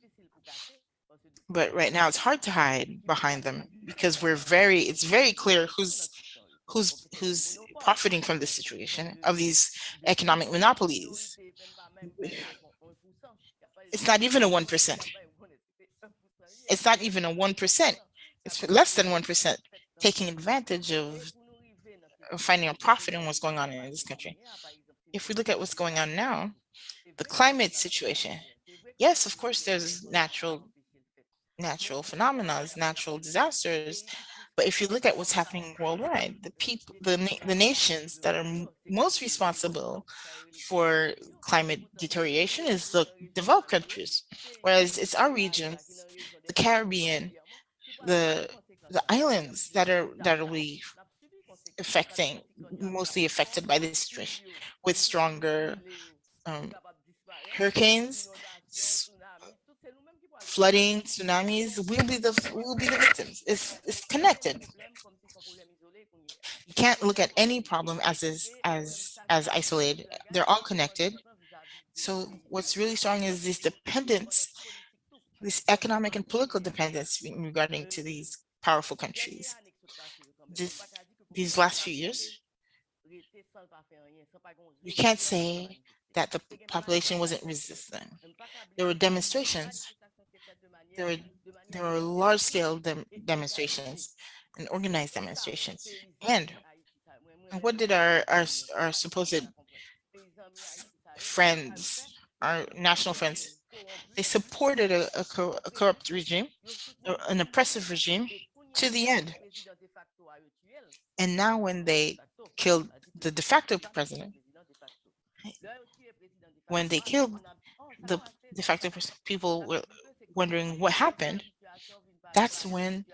But right now it's hard to hide behind them because it's very clear who's profiting from this situation of these economic monopolies. It's not even a 1%. It's not even a 1%. It's less than 1% taking advantage of finding a profit in what's going on in this country. If we look at what's going on now, the climate situation, yes, of course, there's natural phenomena, natural disasters. But if you look at what's happening worldwide, the nations that are most responsible for climate deterioration is the developed countries, whereas it's our regions, the Caribbean, the the islands that are we affecting, mostly affected by this situation, with stronger um, hurricanes, flooding, tsunamis. We'll be the victims. It's connected. You can't look at any problem as isolated. They're all connected. So what's really strong is this dependence, this economic and political dependence regarding to these powerful countries. This, these last few years, you can't say that the population wasn't resistant. There were demonstrations. There were there were large scale demonstrations and organized demonstrations. And what did our supposed friends, our national friends, they supported a corrupt regime, an oppressive regime to the end. And now when they killed the de facto president, when they killed the de facto president, people were wondering what happened. That's when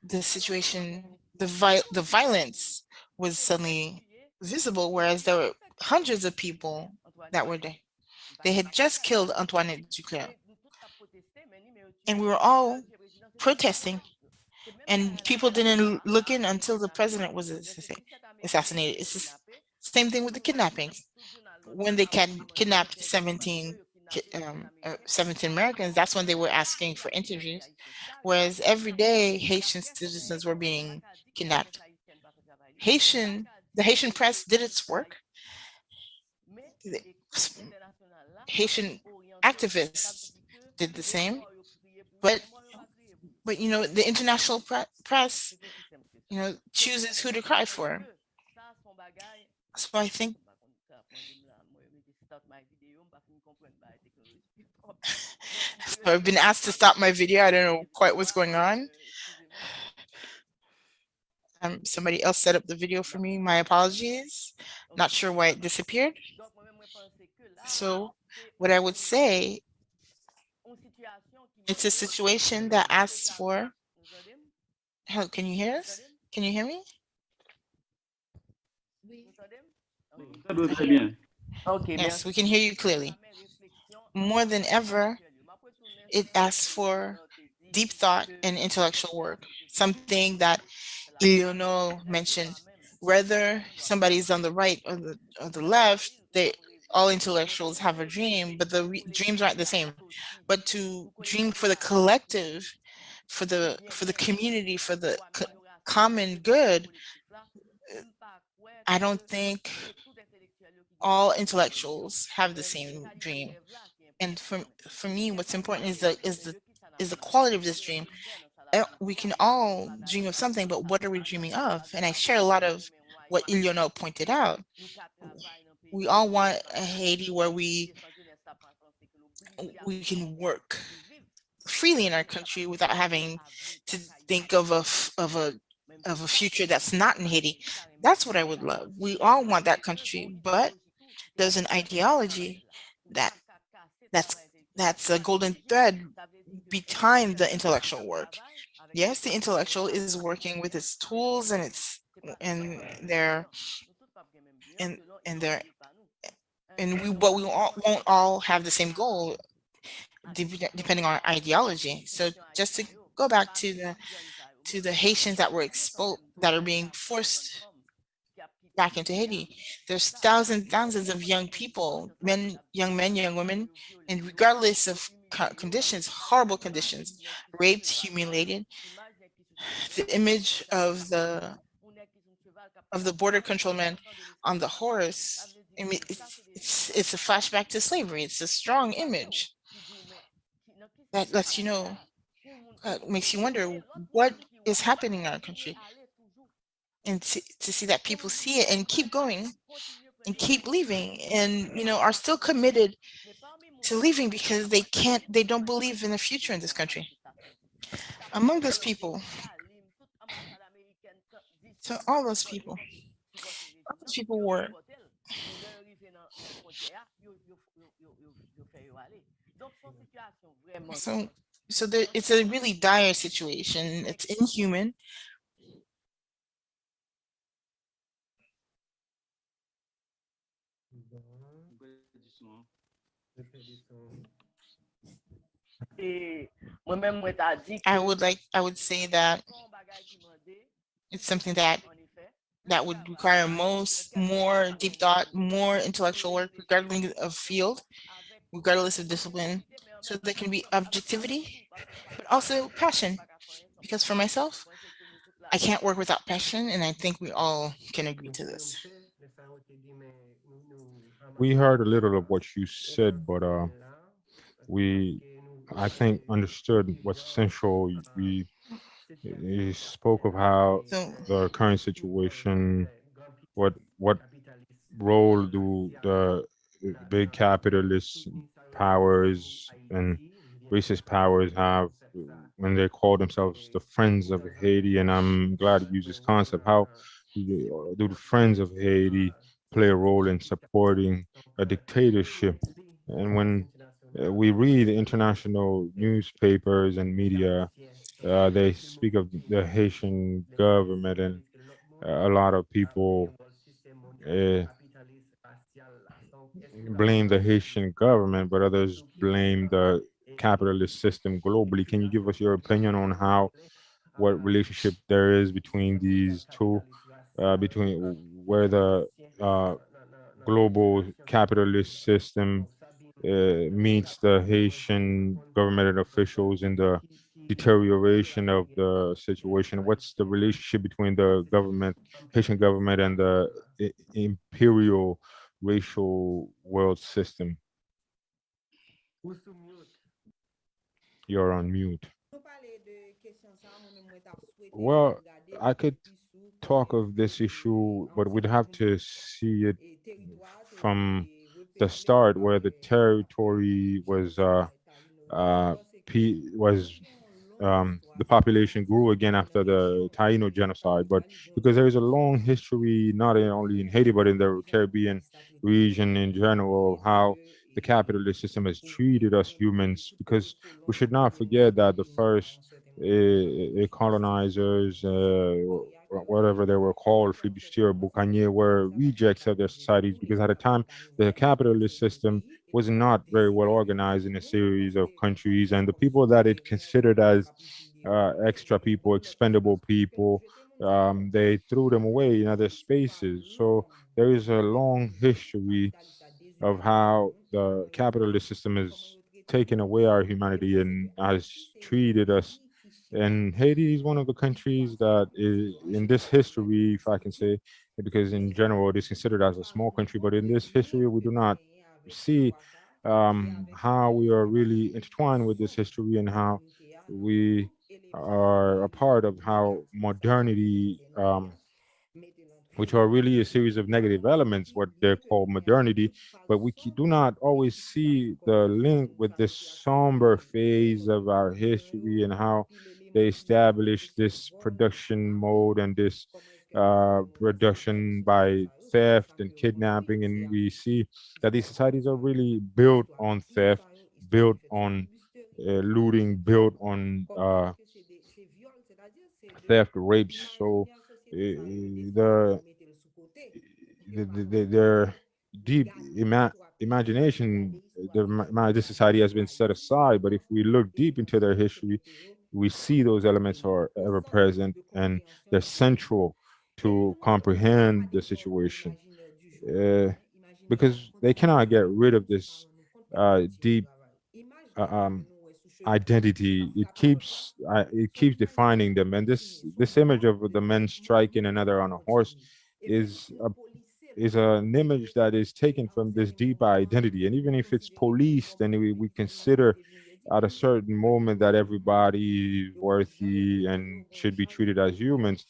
the situation, the violence was suddenly visible, whereas there were hundreds of people that were there. They had just killed Antoine Duclair, and we were all protesting, and people didn't look in until the president was assassinated. It's the same thing with the kidnappings. When they kidnapped 17 Americans, that's when they were asking for interviews, whereas every day Haitian citizens were being kidnapped. The Haitian press did its work. The Haitian activists did the same, but the international press chooses who to cry for. So I think so I've been asked to stop my video. I don't know quite what's going on. Somebody else set up the video for me. My apologies. Not sure why it disappeared. So what I would say, it's a situation that asks for. Hello, can you hear us? Can you hear me?
Très bien.
Yes, we can hear you clearly. More than ever, it asks for deep thought and intellectual work, something that Iliono mentioned. Whether somebody's on the right or the left, all intellectuals have a dream, but the dreams aren't the same. But to dream for the collective, for the community, for the common good, I don't think all intellectuals have the same dream. And for me, what's important is the quality of this dream. We can all dream of something, but what are we dreaming of? And I share a lot of what Iliono pointed out. We all want a Haiti where we can work freely in our country without having to think of a future that's not in Haiti. That's what I would love. We all want that country, but there's an ideology that that's that's a golden thread behind the intellectual work. Yes, the intellectual is working with its tools and their and and their and we but we all, won't all have the same goal. depending on ideology. So just to go back to the Haitians that were exposed, that are being forced back into Haiti, there's thousands of young people, men, young women, and regardless of conditions, horrible conditions, raped, humiliated. The image of the border control man on the horse. I mean, it's a flashback to slavery. It's a strong image that lets you know, makes you wonder what is happening in our country, and to see that people see it and keep going and keep leaving, and are still committed to leaving because they don't believe in the future in this country. Among those people, so all those people were so there, it's a really dire situation. It's inhuman.
Bon,
Prédiction.
je fais du son.
I would say that it's something that would require more deep thought, more intellectual work, regardless of field, regardless of discipline. So there can be objectivity, but also passion. Because for myself, I can't work without passion, and I think we all can agree
Nous
to
pourrions
this.
le faire, mais ça a été dit, mais nous
We
ramassons
heard a little of what you said, but
essentiel là,
we,
parce que
I think, understood what's essential. We you
situation
spoke of how
So
the current situation, what
capitaliste
role do
racial
the big capitalist
soutenir ça au
powers and
Haïti, bien
racist
sûr,
powers have
pour faire ça,
when they call themselves the
et
Friends of
autant
Haiti? And I'm glad you use this concept. How do the Friends of Haiti play a role in supporting a dictatorship? And when we read international newspapers and media, they speak of the Haitian government, and a lot of people uh, blame the Haitian government, but others blame the capitalist system globally. Can you give us your opinion on how what relationship there is between these two, between where the uh, global capitalist system meets the Haitian government and officials in the deterioration of the situation? What's the relationship between the government, Haitian government, and the imperial racial world system? You're on mute.
Nou pale de kesyon sa, mwen mwen tap souwete
Well,
gade
I
un peu
could
plis sou
talk
koman
of
eske
this issue, but we'd have
ansam
to see it
teritwa te
from the
repeple
start, where the
apre
territory was
jenosid la Taino.
uh,
Pase ke
was
li gon long
the
histwa, sa pa
population
komanse
grew again
selman
after
nan
the
rejon
Taino
an
genocide, but
Itali, gon
because there is a
long
long
histwa.
history, not only in Haiti, but in the Caribbean region in general, of how the capitalist system has treated us humans. Because we should not forget that the first colonizers, whatever they were called, Flibustier, Boucanier, were rejects of their societies, because at the time, the capitalist system was not very well organized in a series of countries, and the people that it considered as extra people, expendable people, they threw them away in other spaces. So there is a long history of how the capitalist system has taken away our humanity and has treated us. And Haiti is one of the countries that is in this history, if I can say, because in general it is considered as a small country, but in this history we do not see how we are really intertwined with this history, and how we are a part of how modernity, which are really a series of negative elements, what they're called modernity, but we do not always see the link with this somber phase of our history and how they established this production mode and this production by theft and kidnapping. And we see that these societies are really built on theft, built on looting, built on theft, rapes. So the their deep imagination this society has been set aside. But if we look deep into their history, we see those elements are ever present and they're central to comprehend the situation. Uh, because they cannot get rid of this deep uh, um, identity. It keeps defining them, and this image of the men striking another on a horse is a is an image that is taken from this deep identity. And even if it's policed and we consider at a certain moment that everybody is worthy and should be treated as humans,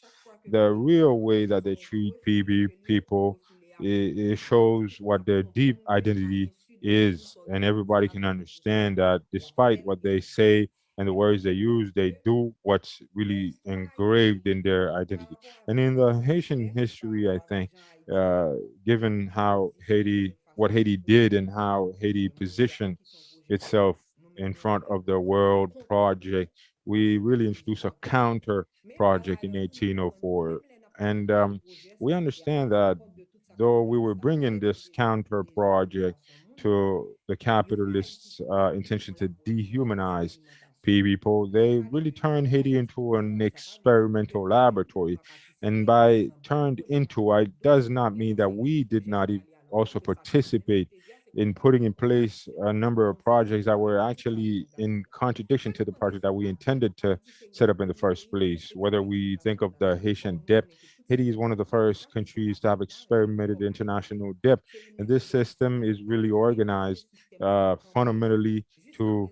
the real way that they treat people, it shows what their deep identity is. And everybody can understand that despite what they say and the words they use, they do what's really engraved in their identity. And in the Haitian history, I think, uh, given how what Haiti did and how Haiti positioned itself in front of the world project, we really introduced a counter project in 1804. And we understand that though we were bringing this counter project to the capitalists' intention to dehumanize people, they really turned Haiti into an experimental laboratory. And by turned into, I does not mean that we did not also participate in putting in place a number of projects that were actually in contradiction to the project that we intended to set up in the first place. Whether we think of the Haitian debt, Haiti is one of the first countries to have experimented international debt, and this system is really organized fundamentally to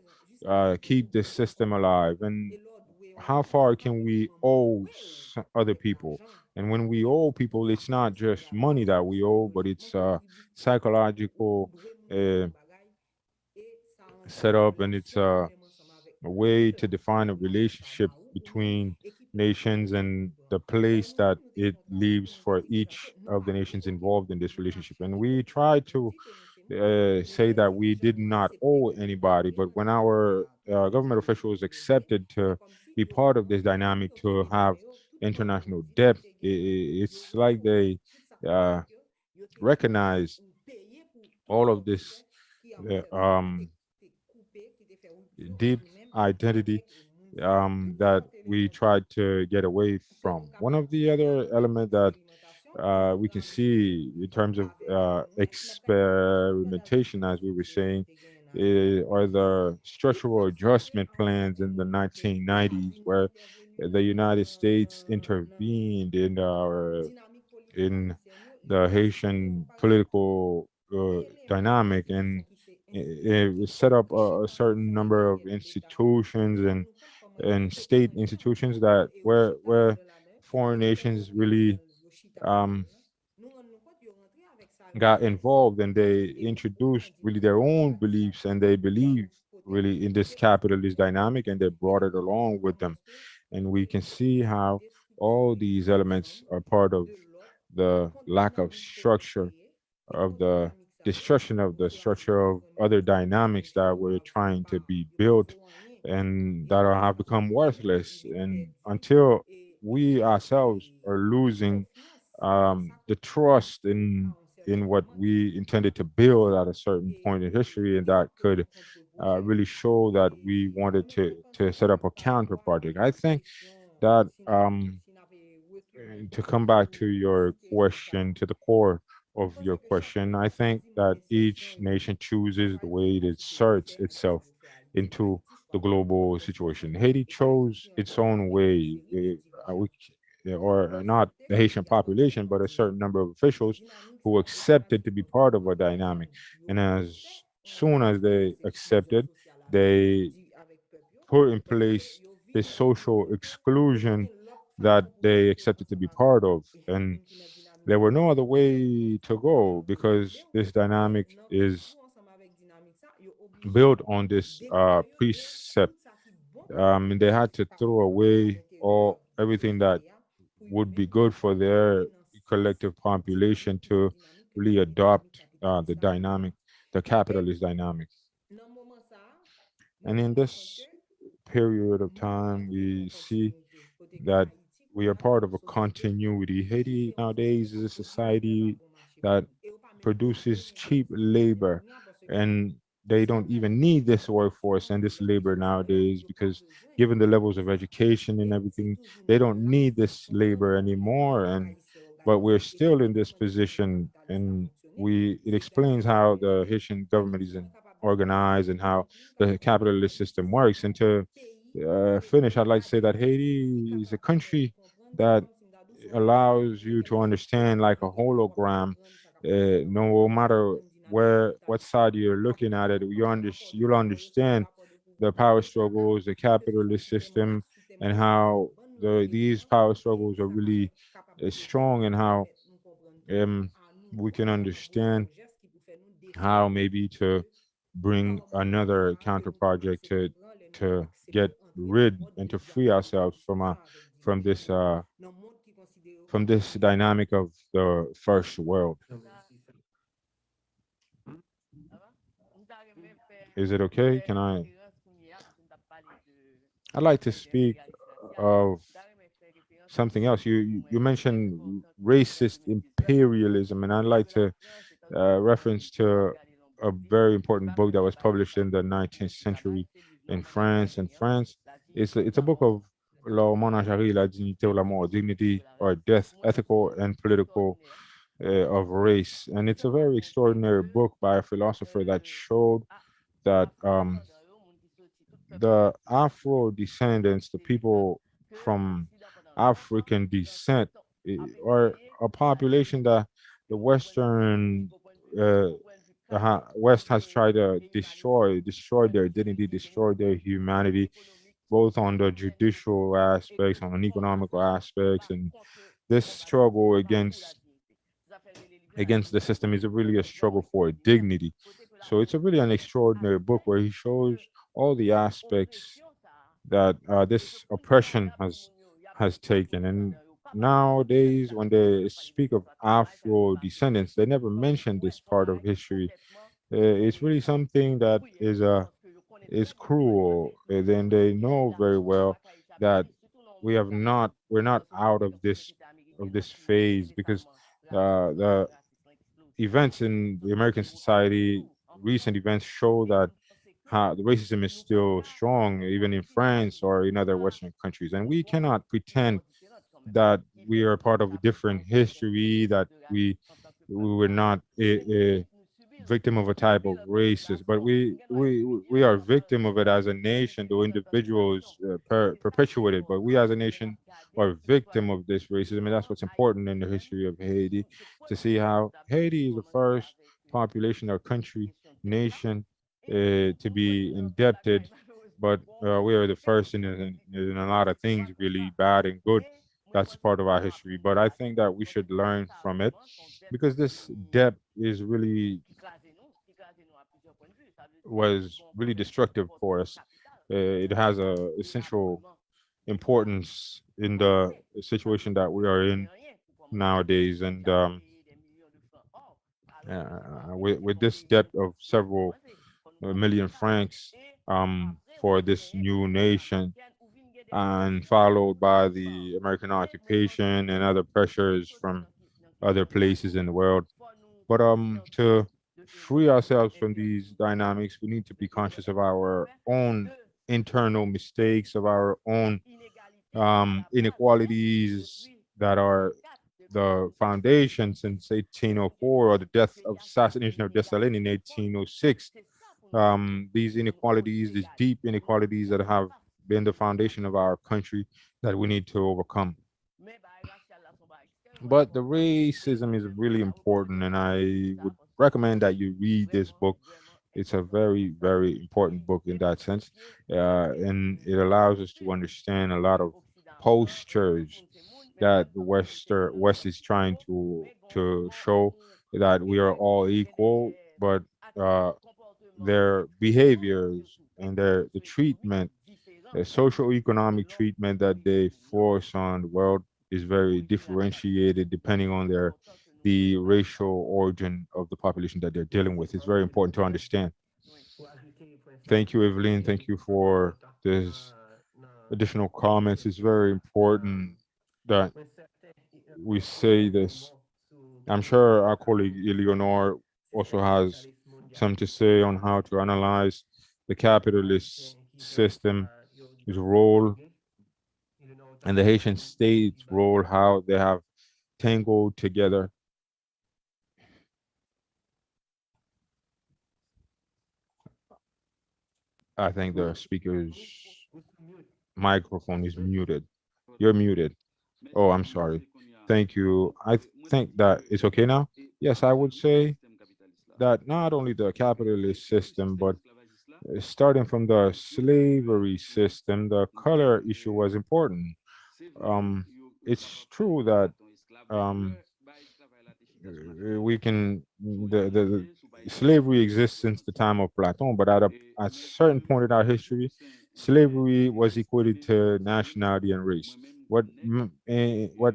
keep this system alive. And how far can we owe other people? And when we owe people, it's not just money that we owe, but it's psychological uh, setup, and it's a way to define a relationship between nations and the place that it leaves for each of the nations involved in this relationship. And we try to say that we did not owe anybody, but when our government officials accepted to be part of this dynamic, to have international debt, it's like they uh, recognize all of this deep identity that we tried to get away from. One of the other element that we can see in terms of experimentation, as we were saying, are the structural adjustment plans in the 1990s, where the United States intervened in the Haitian political dynamic, and it set up a certain number of institutions and state institutions that where foreign nations really um, got involved, and they introduced really their own beliefs, and they believe really in this capitalist dynamic, and they brought it along with them. And we can see how all these elements are part of the lack of structure, of the destruction of the structure of other dynamics that were trying to be built and that have become worthless. And until we ourselves are losing the trust in what we intended to build at a certain point in history, and that could really show that we wanted to set up a counter project. I think that to come back to your question, to the core of your question, I think that each nation chooses the way it inserts itself into the global situation. Haiti chose its own way. Or not the Haitian population, but a certain number of officials who accepted to be part of a dynamic. And as soon as they accepted, they put in place this social exclusion that they accepted to be part of. And there were no other way to go because this dynamic is built on this precept. And they had to throw away all everything that would be good for their collective population to really adopt the dynamic, the capitalist dynamic. And in this period of time, we see that we are part of a continuity. Haiti nowadays is a society that produces cheap labor, and they don't even need this workforce and this labor nowadays because given the levels of education and everything, they don't need this labor anymore. And but we're still in this position, and we it explains how the Haitian government is organized and how the capitalist system works. And to finish, I'd like to say that Haiti is a country that allows you to understand like a hologram, no matter what side you're looking at it, you'll understand the power struggles, the capitalist system, and how these power struggles are really strong, and how um, we can understand how maybe to bring another counter project to get rid and to free ourselves from this uh from this dynamic of the first world. Is it okay? I'd like to speak of something else. You mentioned racist imperialism, and I'd like to reference to a very important book that was published in the 19th century in France. And France, it's a book of La Ménagerie, La Dignité ou la Mort, Dignity or Death, Ethical and Political of Race. And it's a very extraordinary book by a philosopher that showed that the Afro descendants, the people from African descent, are a population that the Western West has tried to destroy their identity, destroy their humanity, both on the judicial aspects, on the economical aspects, and this struggle against the system is really a struggle for dignity. So it's a really an extraordinary book where he shows all the aspects that this oppression has taken. And nowadays, when they speak of Afro descendants, they never mention this part of history. It's really something that is cruel. Then they know very well that we're not out of this phase because the events in the American society, recent events show that how the racism is still strong, even in France or in other Western countries. And we cannot pretend that we are part of a different history, that we were not a victim of a type of racist, but we are victim of it as a nation. Though individuals perpetuate it, but we as a nation are victim of this racism, and that's what's important in the history of Haiti, to see how Haiti is the first population or country nation to be indebted, but we are the first in a lot of things, really bad and good. That's part of our history, but I think that we should learn from it because this debt is really was really destructive for us. It has a essential importance in the situation that we are in nowadays, and with this debt of several million francs for this new nation, and followed by the American occupation and other pressures from other places in the world. But to free ourselves from these dynamics, we need to be conscious of our own internal mistakes, of our own inequalities that are the foundation since 1804, or the death of assassination of Dessalines in 1806. These inequalities, these deep inequalities that have been the foundation of our country that we need to overcome. But the racism is really important, and I would recommend that you read this book. It's a very, very important book in that sense, and it allows us to understand a lot of postures that the West is trying to show that we are all equal, but uh, their behaviors and the treatment, the social economic treatment that they force on the world is very differentiated depending on the racial origin of the population that they're dealing with. It's very important to understand. Thank you, Evelyn. Thank you for this additional comments. It's very important that we say this. I'm sure our colleague Eleanor also has some to say on how to analyze the capitalist system's role and the Haitian state's role, how they have tangled together. I think the speaker's microphone is muted. You're muted. Oh, I'm sorry. Thank you. I think that it's okay now. Yes, I would say that not only the capitalist system, but starting from the slavery system, the color issue was important. Um, it's true that um, we can the slavery exists since the time of Platon, but at a certain point in our history, slavery was equated to nationality and race. What m- eh, what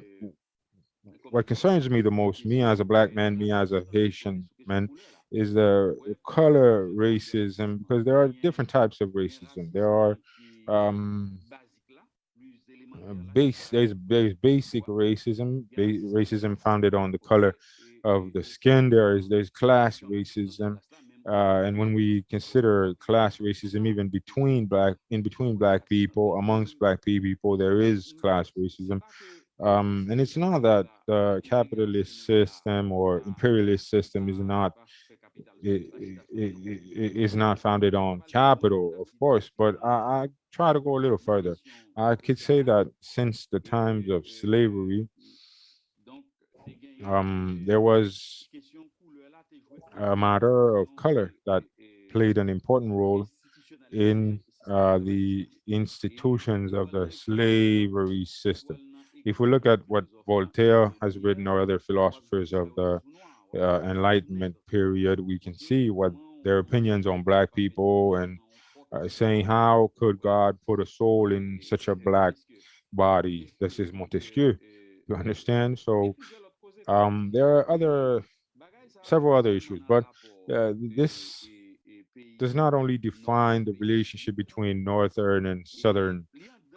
what concerns me the most, me as a black man, me as a Haitian man, is the color racism because there are different types of racism. There are there's basic racism, racism founded on the color of the skin. There's class racism, and when we consider class racism, even between black people, amongst black people, there is class racism. And it's not that the capitalist system or imperialist system is not founded on capital, of course, but I try to go a little further. I could say that since the times of slavery, there was a matter of color that played an important role in the institutions of the slavery system. If we look at what Voltaire has written or other philosophers of the Enlightenment period, we can see what their opinions on black people and saying how could God put a soul in such a black body? This is Montesquieu. You understand? So there are several other issues, but this does not only define the relationship between northern and southern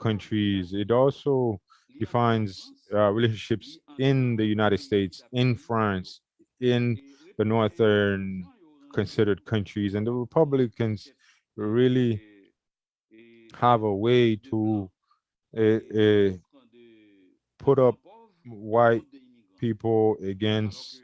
countries, it also defines relationships in the United States, in France, in the northern considered countries. And the Republicans really have a way to uh, uh, put up white people against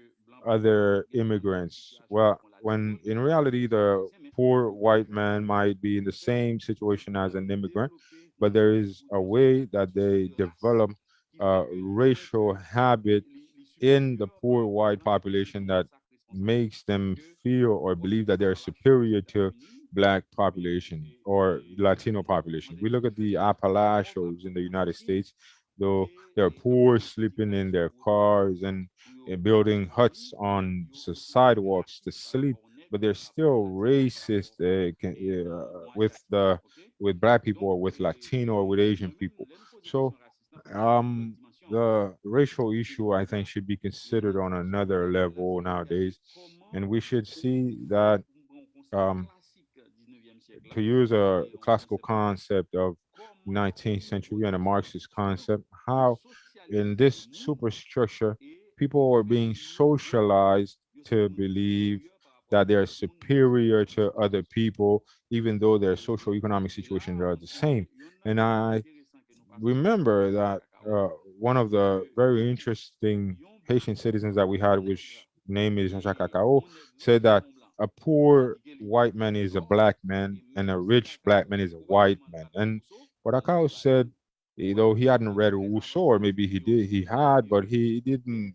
other immigrants. Well, when in reality, the poor white man might be in the same situation as an immigrant, but there is a way that they develop racial habit in the poor white population that makes them feel or believe that they're superior to black population or Latino population. We look at the Appalachians in the United States, though they're poor, sleeping in their cars and building huts on sidewalks to sleep, but they're still racist with black people or with Latino or with Asian people. So um, the racial issue, I think, should be considered on another level nowadays, and we should see that um, to use a classical concept of 19th century and a Marxist concept, how in this superstructure, people are being socialized to believe that they're superior to other people, even though their social economic situations are the same. And I remember that one of the very interesting Haitian citizens that we had, which name is Jean-Jacques Cacao, said that a poor white man is a black man and a rich black man is a white man. And what Cacao said, though he hadn't read Rousseau, or maybe he had, but he didn't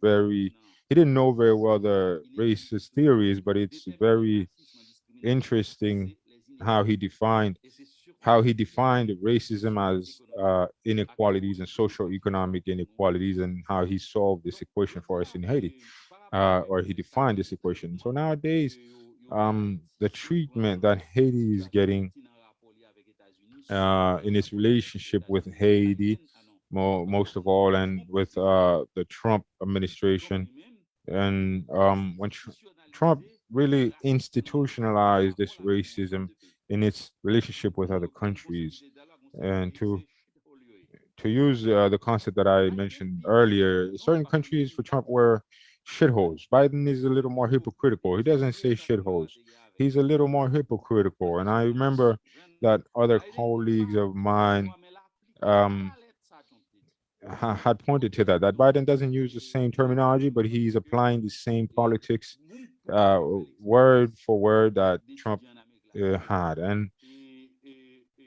know very well the racist theories, but it's very interesting how he defined racism as inequalities and social economic inequalities and how he solved this equation for us in Haiti, or he defined this equation. So nowadays, the treatment that Haiti is getting in its relationship with Haiti, most of all, and with the Trump administration, and when Trump really institutionalized this racism in its relationship with other countries, and to use the concept that I mentioned earlier, certain countries for Trump were shitholes. Biden is a little more hypocritical. He doesn't say shitholes. he's a little more hypocritical. And I remember that other colleagues of mine um, had pointed to that, that Biden doesn't use the same terminology, but he's applying the same politics uh, word for word that Trump had. And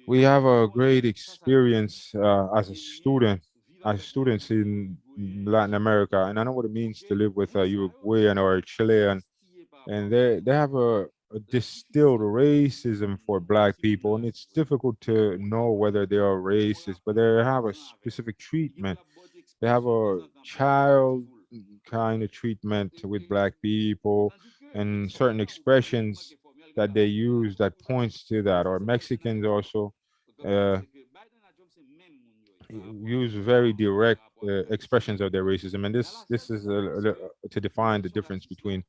we have a great experience as students in Latin America, and I know what it means to live with a Uruguayan or a Chilean, and they have a distilled racism for Black people, and it's difficult to know whether they are racist, but they have a specific treatment. They have a child kind of treatment with Black people, and certain expressions that they use that points to that, or Mexicans also uh, use very direct expressions of their racism, and this is to define the difference between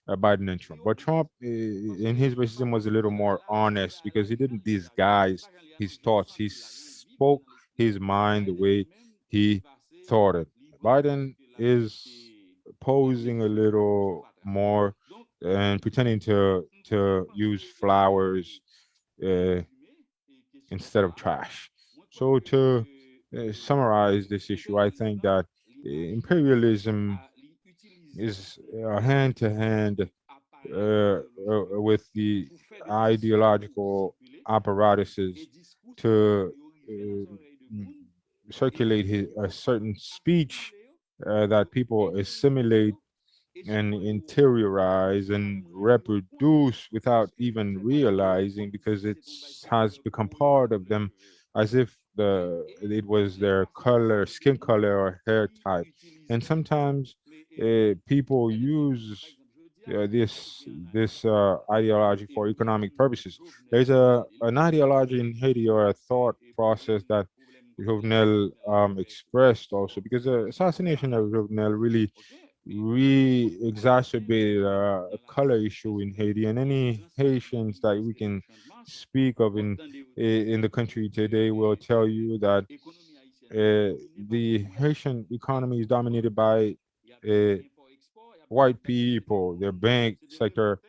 Biden and Trump. But Trump, in his racism, was a little more honest because he didn't disguise his thoughts. He spoke his mind the way he thought it. Biden is posing a little more and pretending to use flowers uh, instead of trash. So to summarize this issue, I think that imperialism is hand to hand with the ideological apparatuses to circulate a certain speech that people assimilate and interiorize and reproduce without even realizing because it has become part of them as if it was their color, skin color, or hair type. And sometimes people use this ideology for economic purposes. There's an ideology in Haiti or a thought process that Jovenel expressed also, because the assassination of Jovenel really re-exacerbated a color issue in Haiti, and any Haitians that we can speak of in the country today will tell you that the Haitian economy is dominated by uh, white people. Their bank sector,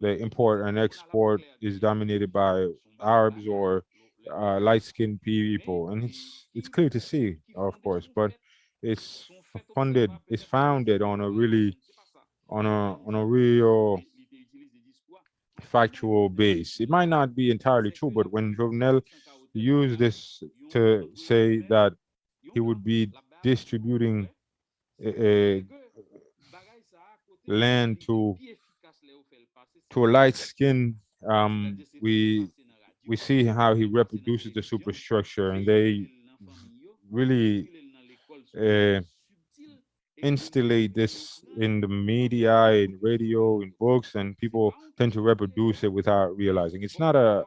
the import and export, is dominated by Arabs or light-skinned people, and it's clear to see, of course, but it's it's founded on a really on a real factual base. It might not be entirely true, but when Jovenel used this to say that he would be distributing a land to a light skin, we see how he reproduces the superstructure, and they really uh, instillate this in the media, in radio, in books, and people tend to reproduce it without realizing. It's not a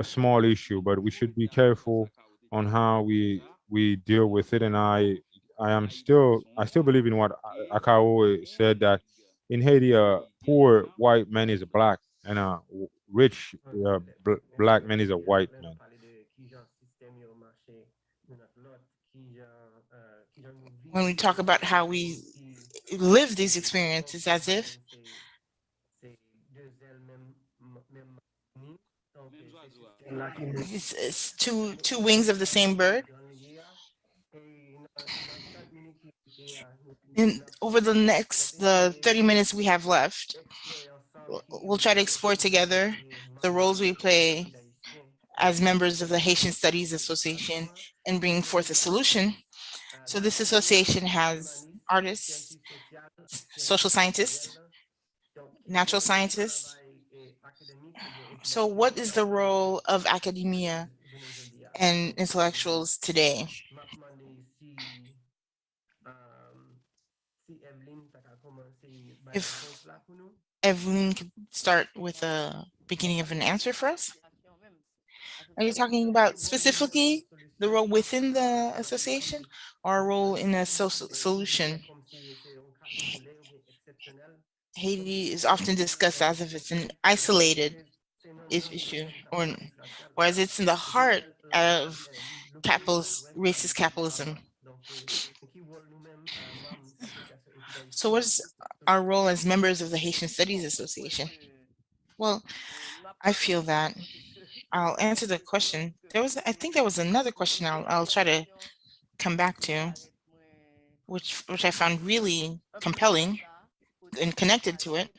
small issue, but we should be careful on how we deal with it. And I still believe in what Akao said, that in Haiti, a poor white man is a black, and a rich black man is a white man.
When we talk about how we live these experiences as if it's two wings of the same bird. And over the 30 minutes we have left, we'll try to explore together the roles we play as members of the Haitian Studies Association and bring forth a solution. So this association has artists, social scientists, natural scientists. So what is the role of academia and intellectuals today? If Evelyn could start with a beginning of an answer for us. Are you talking about specifically the role within the association or a role in a social solution? Haiti is often discussed as if it's an isolated issue, or whereas it's in the heart of racist capitalism. So our role as members of the Haitian Studies Association. Well, I feel that I'll answer the question. I think there was another question I'll try to come back to, which I found really compelling and connected to it,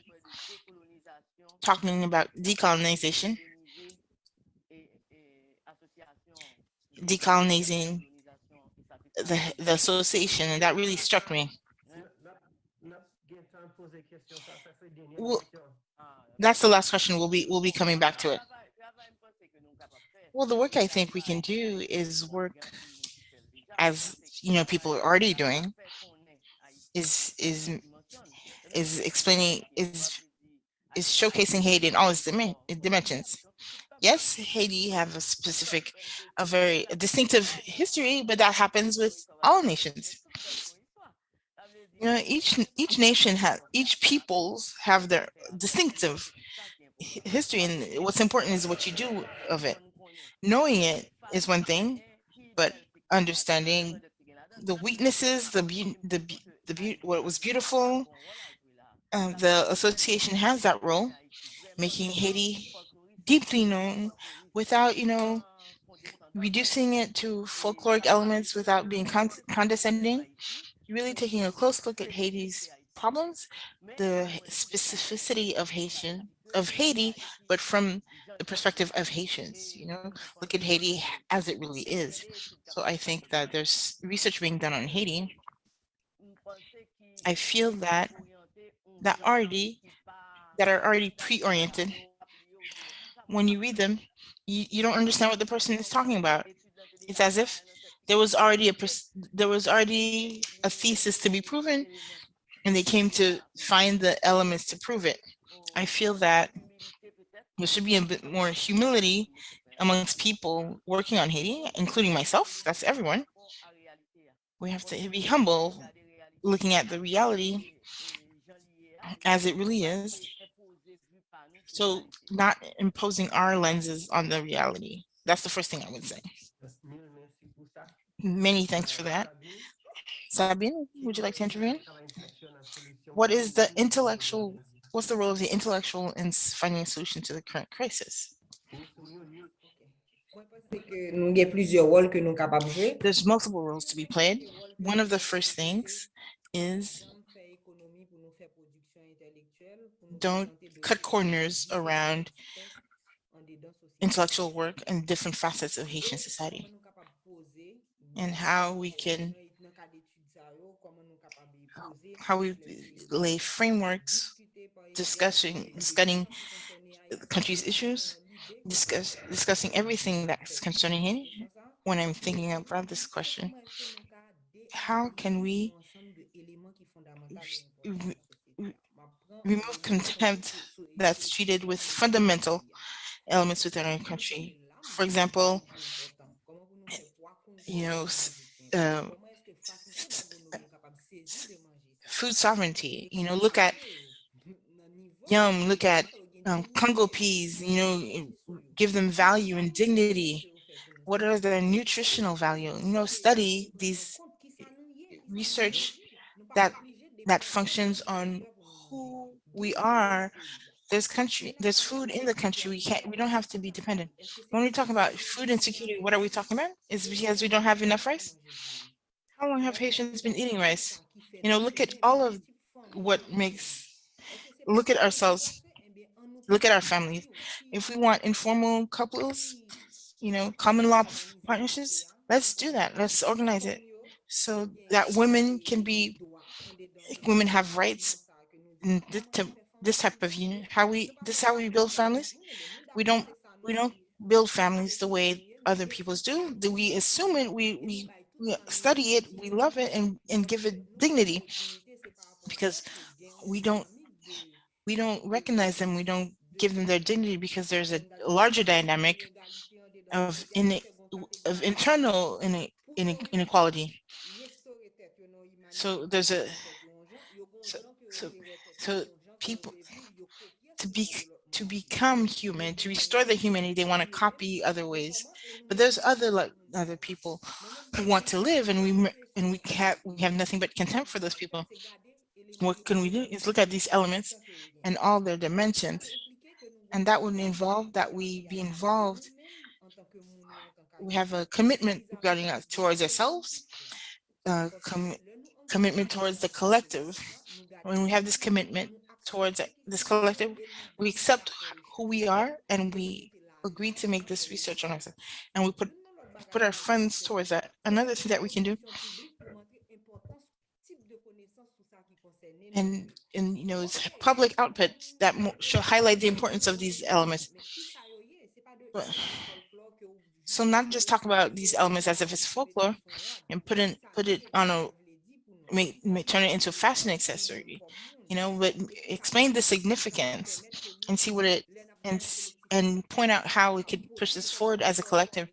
talking about decolonization, decolonizing the association, and that really struck me. Well, that's the last question. We'll be coming back to it. Well, the work I think we can do is work as people are already doing is is is explaining is showcasing Haiti in all its dimensions. Yes, Haiti have a very distinctive history, but that happens with all nations. Each nation has each peoples have their distinctive history, and what's important is what you do of it. Knowing it is one thing, but understanding the weaknesses, what was beautiful, the association has that role, making Haiti deeply known without, reducing it to folkloric elements, without being condescending, really taking a close look at Haiti's problems, the specificity of Haiti, but from the perspective of Haitians, look at Haiti as it really is. So I think that there's research being done on Haiti. I feel that already that are already pre-oriented. When you read them, you don't understand what the person is talking about. It's as if there was already a thesis to be proven, and they came to find the elements to prove it. I feel that there should be a bit more humility amongst people working on Haiti, including myself. That's everyone. We have to be humble, looking at the reality as it really is. So not imposing our lenses on the reality. That's the first thing I would say. Many thanks for that. Sabine, would you like to intervene? What is the intellectual, what's the role of the intellectual in finding a solution to the current crisis? There's multiple roles to be played. One of the first things is don't cut corners around intellectual work and different facets of Haitian society, and how we lay frameworks discussing the country's issues, discussing everything that's concerning Haiti. When I'm thinking about this question, how can we remove contempt that's treated with fundamental elements within our country? For example, you know, food sovereignty. Look at yum, look at Congo peas. Give them value and dignity. What are their nutritional value? Study these research that functions on who we are. There's food in the country. We don't have to be dependent. When we talk about food insecurity, what are we talking about? Is because we don't have enough rice? How long have Haitians been eating rice? Look at all of what makes, look at ourselves, look at our families. If we want informal couples, common law partnerships, let's do that. Let's organize it so that women have rights in this type of union. This is how we build families. We don't we don't build families the way other people's do. Do we assume it? We study it, we love it, and give it dignity, because we don't recognize them. We don't give them their dignity because there's a larger dynamic of internal inequality. So there's a so so, so people to be to become human, to restore the humanity, they want to copy other ways. But there's other people who want to live, and we have nothing but contempt for those people. what can we do is look at these elements and all their dimensions. And that would involve that we be involved. We have a commitment regarding us towards ourselves, commitment towards the collective. When we have this commitment towards this collective, we accept who we are and we agree to make this research on ourselves. And we put our funds towards that. Another thing that we can do, and it's public outputs that should highlight the importance of these elements. So not just talk about these elements as if it's folklore and put it on a turn it into a fashion accessory, but explain the significance and see what it and point out how we could push this forward as a collective.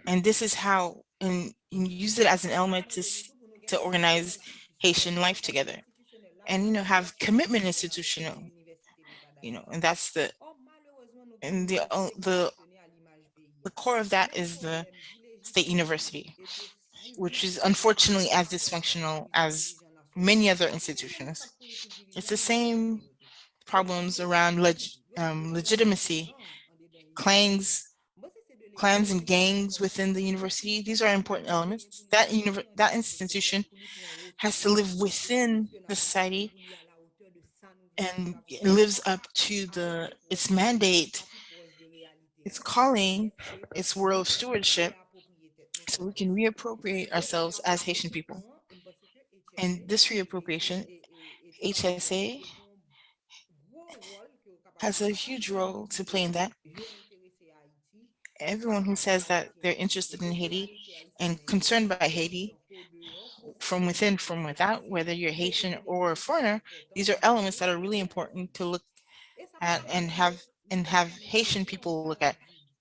And this is how, and use it as an element to organize Haitian life together, and have commitment institutional, and that's and the core of that is the state university, which is unfortunately as dysfunctional as many other institutions. It's the same problems around legitimacy, clans, clans and gangs within the university. These are important elements. That institution has to live within the society and it lives up to its mandate, its calling, its role of stewardship, so we can reappropriate ourselves as Haitian people. And this reappropriation, HSA has a huge role to play in that. Everyone who says that they're interested in Haiti and concerned by Haiti, from within, from without, whether you're Haitian or a foreigner, these are elements that are really important to look at and have Haitian people look at.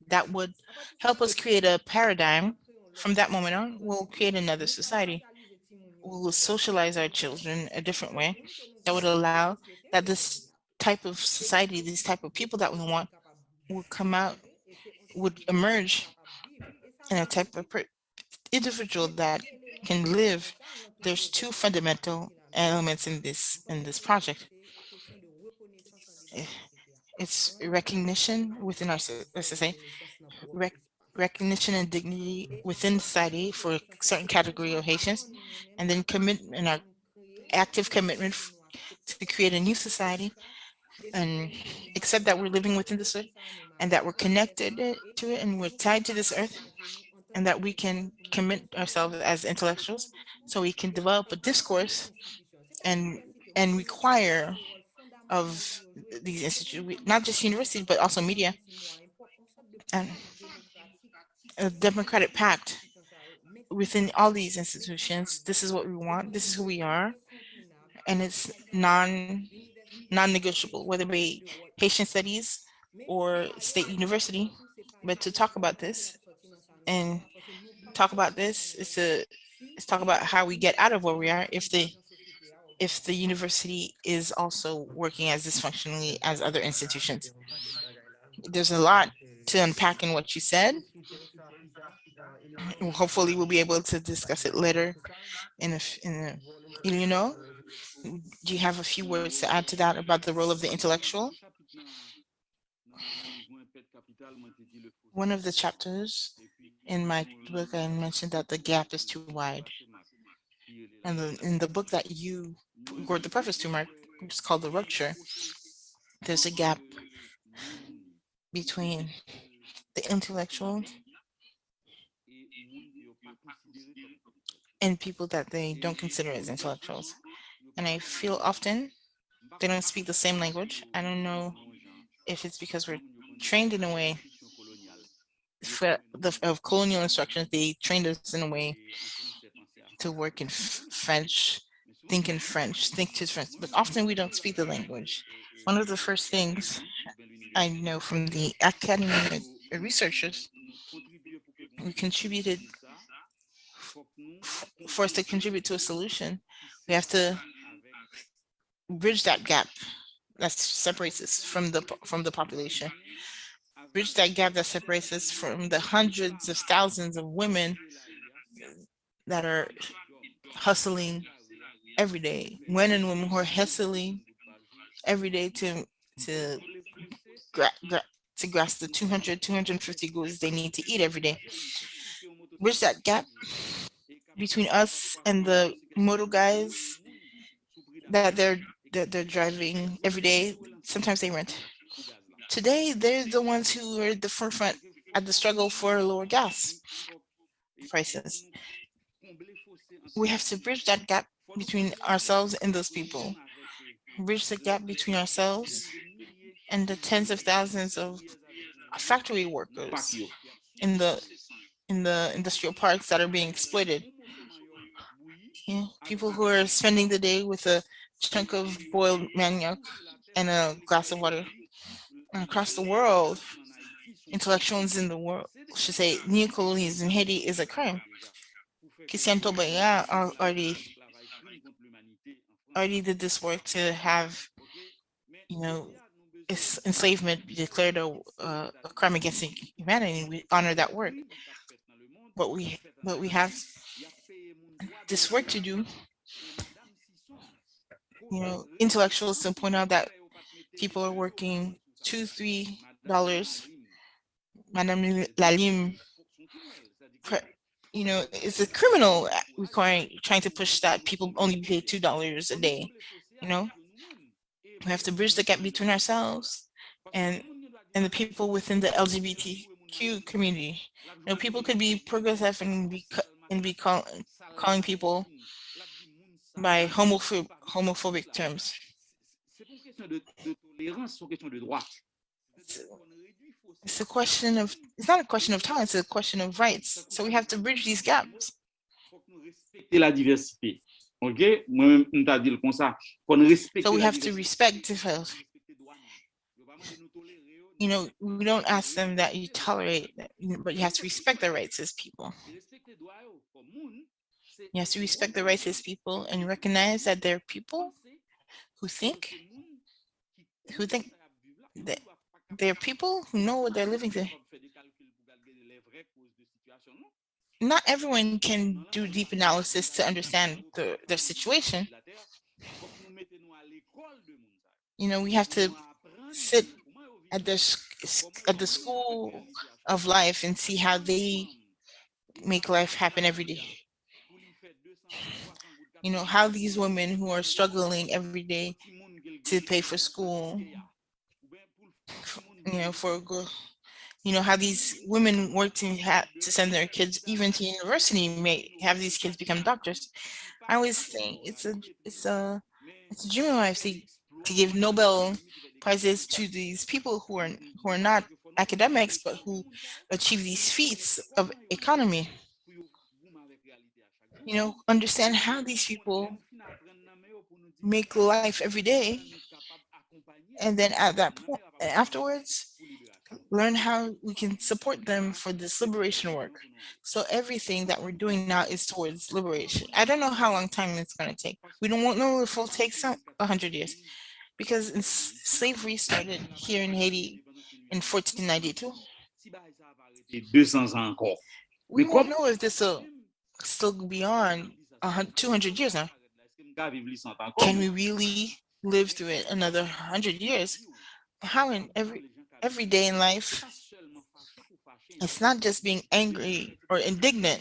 That would help us create a paradigm. From that moment on, we'll create another society. We will socialize our children a different way that would allow that this type of society, these type of people that we want will come out, would emerge in a type of individual that can live. There's two fundamental elements in this project. Eh, It's recognition within our society, rec recognition and dignity within society for a certain category of Haitians, and then commitment, our active commitment to create a new society and accept that we're living within this earth and that we're connected to it and we're tied to this earth, and that we can commit ourselves as intellectuals so we can develop a discourse and require of these institutions, not just universities, but also media, and a democratic pact within all these institutions. This is what we want. This is who we are. And it's non-negotiable, whether it be Haitian studies or state university. But to talk about this and talk about this is to talk about how we get out of where we are if the university is also working as dysfunctionally as other institutions. There's a lot to unpack in what you said. Hopefully we'll be able to discuss it later you know, do you have a few words to add to that about the role of the intellectual? One of the chapters in my book, I mentioned that the gap is too wide. And in the book that you wrote the preface to, Mark, it's called The Rupture, there's a gap between the intellectual and people that they don't consider as intellectuals. And I feel often they don't speak the same language. I don't know if it's because we're trained in a way of colonial instructions. They trained us in a way to work in French, think to French, but often we don't speak the language. One of the first things I know from the academic researchers, we contributed for us to contribute to a solution. We have to bridge that gap that separates us from the population. Bridge that gap that separates us from the hundreds of thousands of women that are hustling every day, men and women who are hustling every day to gra- gra- to grasp the 200, 250 goods they need to eat every day. Bridge that gap between us and the motor guys that they're driving every day. Sometimes they rent. Today, they're the ones who are at the forefront at the struggle for lower gas prices. We have to bridge that gap between ourselves and those people. Bridge the gap between ourselves and the tens of thousands of factory workers in the industrial parks that are being exploited. Yeah, people who are spending the day with a chunk of boiled manioc and a glass of water. And across the world, intellectuals in the world should say neocolonialism in Haiti is a crime. Christian Tobaya already did this work to have, you know, enslavement be declared a crime against humanity. We honor that work, but we have this work to do. Intellectuals to point out that people are working $2, $3. Madame Lalim, it's a criminal requiring trying to push that people only pay $2 a day. You know, we have to bridge the gap between ourselves and the people within the LGBTQ community. People could be progressive and calling people by homophobic terms. It's, it's a question of it's not a question of time, it's a question of rights. So we have to bridge these gaps.
La diversité. OK? Moi-même, t'a dit comme ça.
So we have to respect difference. We don't ask them that you tolerate, but you have to respect their rights as people. You have to respect the rights as people and recognize that there are people who think that there are people who know what they're living through. Not everyone can do deep analysis to understand their situation. We have to sit at the school of life and see how they make life happen every day. How these women who are struggling every day to pay for school, for good, how these women work to send their kids even to university, may have these kids become doctors. I always think it's a dream of mine to give Nobel prizes to these people who are not academics but who achieve these feats of economy. Understand how these people make life every day, and then at that point, afterwards, learn how we can support them for this liberation work. So everything that we're doing now is towards liberation. I don't know how long time it's going to take. We don't know if it'll take 100 years, because slavery started here in Haiti in 1492.
200 ans encore.
We won't know if this will still be on 200 years now. Can we really live through it another 100 years? How in every day in life, it's not just being angry or indignant.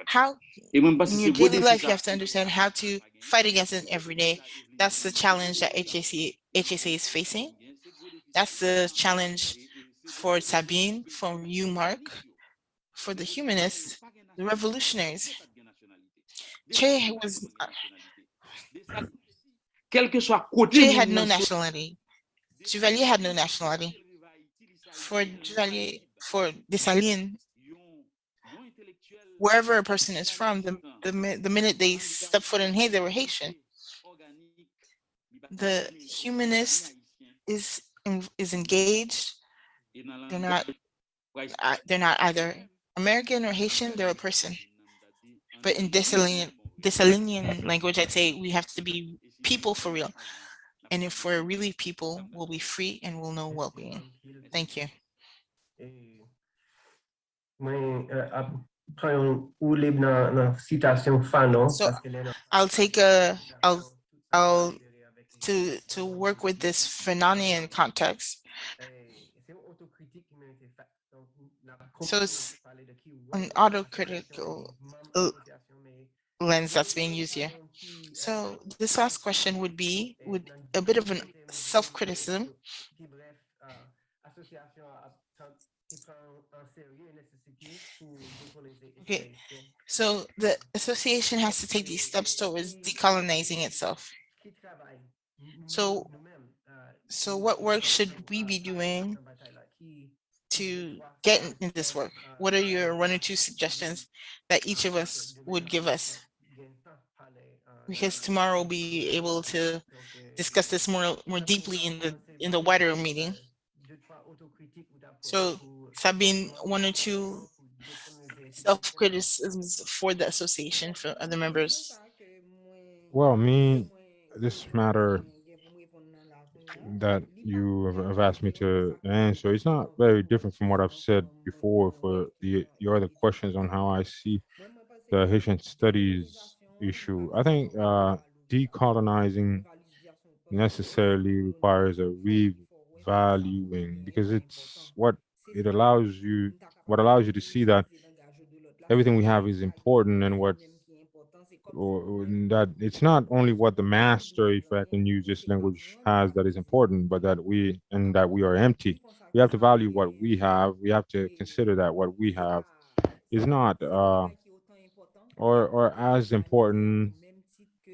How in your daily life you have to understand how to fight against it every day. That's the challenge that HSA is facing. That's the challenge for Sabine, for you, Mark, for the humanists, the revolutionaries. Che had no nationality. Duvalier had no nationality. For Dessalines, wherever a person is from, the minute they step foot in Haiti, they were Haitian. The humanist is engaged. They're not either American or Haitian. They're a person. But in Dessalinian language, I'd say we have to be people for real. And if we're really people, we'll be free and we'll know well-being. Thank you.
My pran yon ou lib nan citasyon Fanon,
So
paske lè nan
I'll take a
citasyon, tout sa ki
I'll
konsidere avèk
to work with this Fanonian context.
se yon otokritik ki men ete fèt. Donk, la
So
kontinue
it's
pale de ki
an
wè asosyasyon e
autocritical
mam
uh,
asosyasyon me
lens
nou
that's being
nou
used
pa
here.
yon ti
So this last question would be would
nan
a bit of an
difikultè mwen di
self-criticism.
ki bref asosyasyon ki pran an serye nesesite pou dekolonize ete
Okay,
haisyen.
so the association has to take these steps towards decolonizing itself.
Ki travay
So
nou men
so
ki
what work
ki
should
pou
we be
pale
doing
nan batay la ki de
to
twa
get in
strategi
this
ke
work? What are your one or two
nou
suggestions that each of us would give us?
gen tan pale
Because tomorrow we'll be able to discuss this more deeply in the wider meeting.
de twa otokritik ou da pose
So
pou
Sabine,
koman
one or
nou fè
two
pou dekolonize ete haisyen.
self-criticisms for the association for other members.
Well, me, this matter that you have asked me to answer, it's not very different from what I've said before for the your other questions on how I see the Haitian studies issue. I think decolonizing necessarily requires a revaluing because it's what it allows you what allows you to see that everything we have is important and what or that it's not only what the master, if I can use this language, has that is important, but that we are empty. We have to value what we have. We have to consider that what we have is not or as important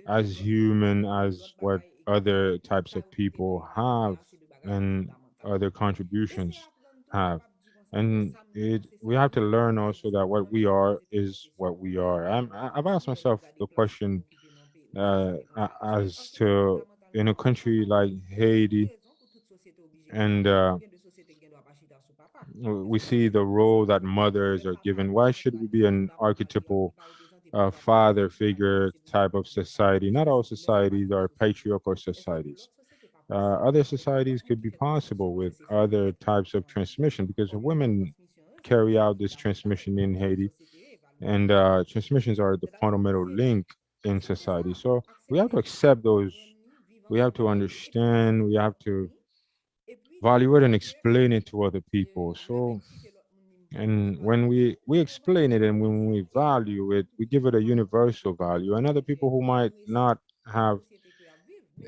as human as what other types of people have and other contributions have. And we have to learn also that what we are is what we are. I've asked myself the question as to in a country like Haiti, and we see the role that mothers are given. Why should we be an archetypal father figure type of society? Not all societies are patriarchal societies. Other societies could be possible with other types of transmission because women carry out this transmission in Haiti, and transmissions are the fundamental link in society. So we have to accept those. We have to understand. We have to value it and explain it to other people. So, and when we explain it and when we value it, we give it a universal value. And other people who might not have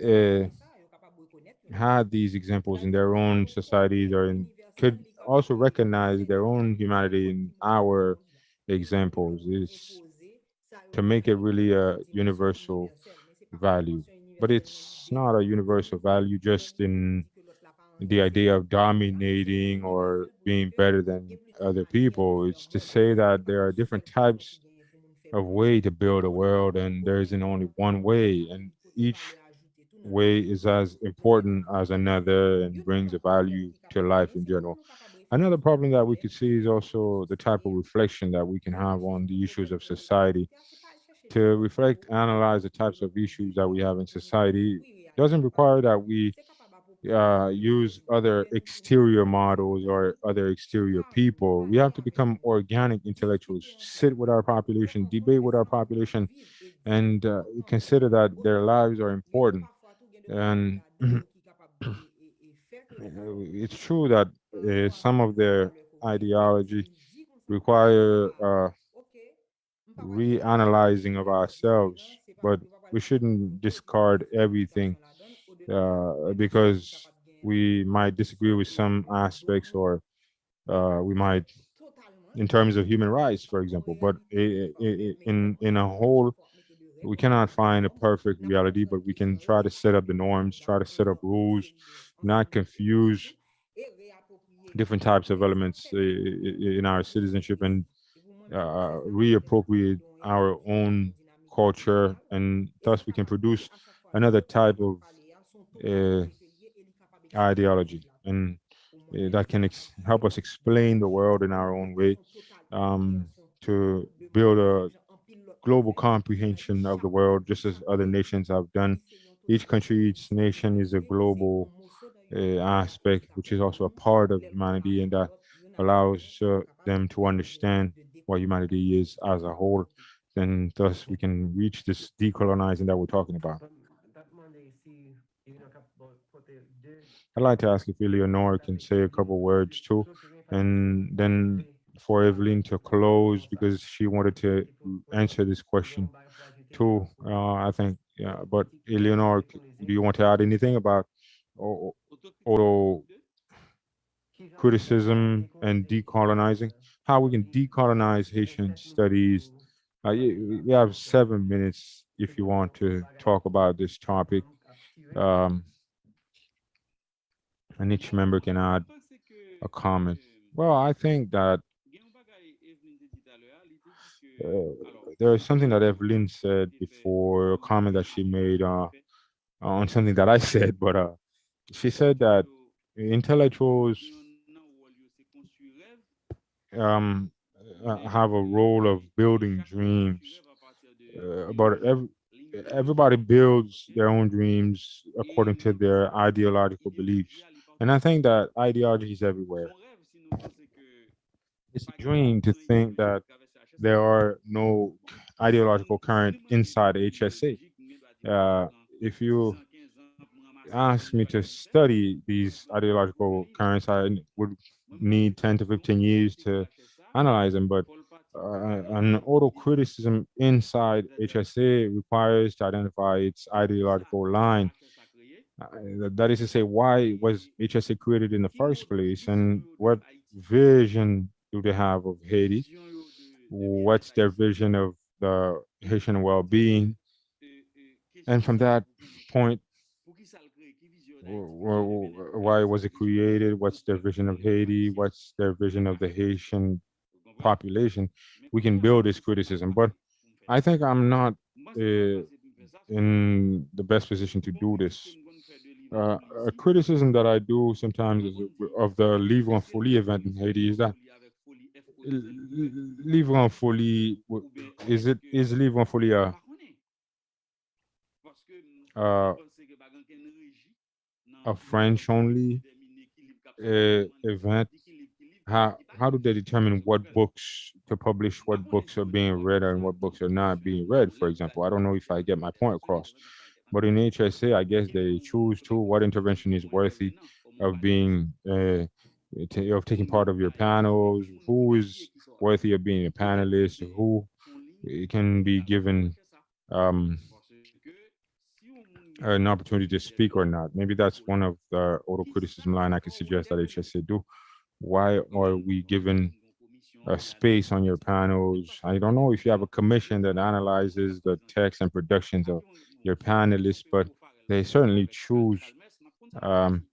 uh, had these examples in their own societies or could also recognize their own humanity in our examples is to make it really a universal value. But it's not a universal value just in the idea of dominating or being better than other people. It's to say that there are different types of way to build a world, and there isn't only one way, and each way is as important as another and brings a value to life in general. Another problem that we could see is also the type of reflection that we can have on the issues of society. To reflect, analyze the types of issues that we have in society doesn't require that we use other exterior models or other exterior people. We have to become organic intellectuals, sit with our population, debate with our population, and consider that their lives are important. And it's true that some of their ideology require reanalyzing of ourselves, but we shouldn't discard everything because we might disagree with some aspects or we might in terms of human rights for example, but in a whole we cannot find a perfect reality, but we can try to set up the norms, try to set up rules, not confuse different types of elements in our citizenship, and reappropriate our own culture, and thus we can produce another type of uh, ideology, and that can help us explain the world in our own way, um, to build a global comprehension of the world, just as other nations have done. Each country, each nation is a global aspect, which is also a part of humanity, and that allows them to understand what humanity is as a whole, then thus we can reach this decolonizing that we're talking about. I'd like to ask if Eleanor can say a couple words too, and then for Evelyn to close because she wanted to answer this question too. I think, yeah. But Eleanor, do you want to add anything about au- auto criticism and decolonizing? How we can decolonize Haitian studies? We have 7 minutes if you want to talk about this topic. Um, and each member can add
Mwen panse
a
ke
comment. Well, I think that
gen yon bagay Evelyn te dit alè, li te dit ke,
uh,
alors,
there is
si
something that
moun
Evelyn said
te fè
before, a comment that
bien
she
avè
made
sa yo fè,
on something that I said, but she said that
intellectuel yo
intellectuals
gen yon nan wòl yo se konstruy rev,
um,
men
have a role of building
chak moun konstruy
dreams,
rev a patir de
but
lign
everybody
ideolojik li
builds
porte,
their own dreams
e
according to
mwen panse
their
ke
ideological beliefs.
ideoloji a li
And I
partou.
think that ideology is everywhere.
Son rev si nou panse ke
It's a
pa gen
dream to
kouran
think
ideolojik
that
ki travesse HSA.
there are no
Bon,
ideological
si
current
li mwen gen
inside
kouran
HSA.
ideolojik, mwen dwa di mwen
Uh,
pran
if
10
you
an, 15 an pou mwen ramase
ask
lesson
me
li pa
to
gen pou m fè,
study
mwen
these
pran mwen
ideological
retouve,
currents, I would
mwen
need
panse ke
10 to
yon
15 years
mentalite
to
ki HSA,
analyze them. But
fol pati de
an auto criticism inside
c'est-à-dire,
HSA requires to identify its
ki sa
ideological line.
HSA kreye,
That is to say, why was
e
HSA created in the
ki
first
model
place,
vision
and
yo de
what
Haiti,
vision do they have of Haiti?
vision yo de bien-être
What's their
haïtien,
vision of the
e
Haitian
c'est-à-dire,
well-being? And
question
from
sa yo
that
pou konen,
point,
pou ki sa l kreye, ki vision d'Haïti, vision de bien-être
why
d'Haïti,
was it
vision de
created? What's their
construire
vision of
pays
Haiti?
haïtien,
What's their vision of
a
the
fè tout sa.
Haitian
Vous comprenez?
population?
Mais
We
qu'on y
can
a,
build this
c'est pas
criticism,
ça
but
pour me faire
I
ça.
think I'm not
Moi, c'est pas
uh,
facile pour me faire ça, son raison.
in the best position to
Bon
do
critique que
this.
nous allons faire de l'événement
A
ici,
criticism that I do sometimes
moi,
is
on dit,
of the Livre en
est-ce que
Folie
nous
event
devons
in
faire
Haiti.
Livre
Is
en
that
folie avec folie, F-O-L-I, vrai?
Livre en Folie?
Ou bien,
Is
est-ce
it
que,
is Livre en Folie
pas connaît? Parce que,
uh,
moi, pense que pas qu'un régie
a
dans Livre en
French
folie pour
only
déterminer qui livre cap sorti, pour demander
event?
qui livre, qui pas
How do
livre.
they determine
So,
what
comprends?
books to publish,
Pas
what
connaît
books
si
are
on
being
d'accord
read
avec
and
ça,
what
tout
books are
monde
not
fait,
being read, for
les
example? I
États-Unis
don't know
sont
if I get my
internationaux,
point
internationaux,
across.
internationaux,
But in
internationaux.
HSA, I guess
Gen
they
yon
choose
kote
to
kon
what
fè
intervention is
intervention
worthy
intervenant, kon moun
of
bay intervention.
being of taking
Moun yo
part of your
bay, et
panels,
pi moun
who
identifiye
is
ki sa.
worthy of being a
E epi
panelist,
se
who
son ligne
can be
editorial
given
HSA.
um,
Parce que si yon moun
an
gen
opportunity to
des
speak or
livres
not. Maybe that's one
folie,
of the auto
ki sa
criticism line I could
encore ou
suggest that
intervenir?
HSA do. Why are
Gen
we
par exemple
given
yon commission
a
qui analyse
space on your
texte et production, mais
panels?
parce
I
que
don't know if you have a
les
commission that
livres folie qu'on a
analyzes the
présenté
text and productions
à
of
qui on
your
qui on
panelists,
fait
but
au Farel
they
là
certainly
avec
choose.
Chalmers, n'a pas ça avec
Um,
qui?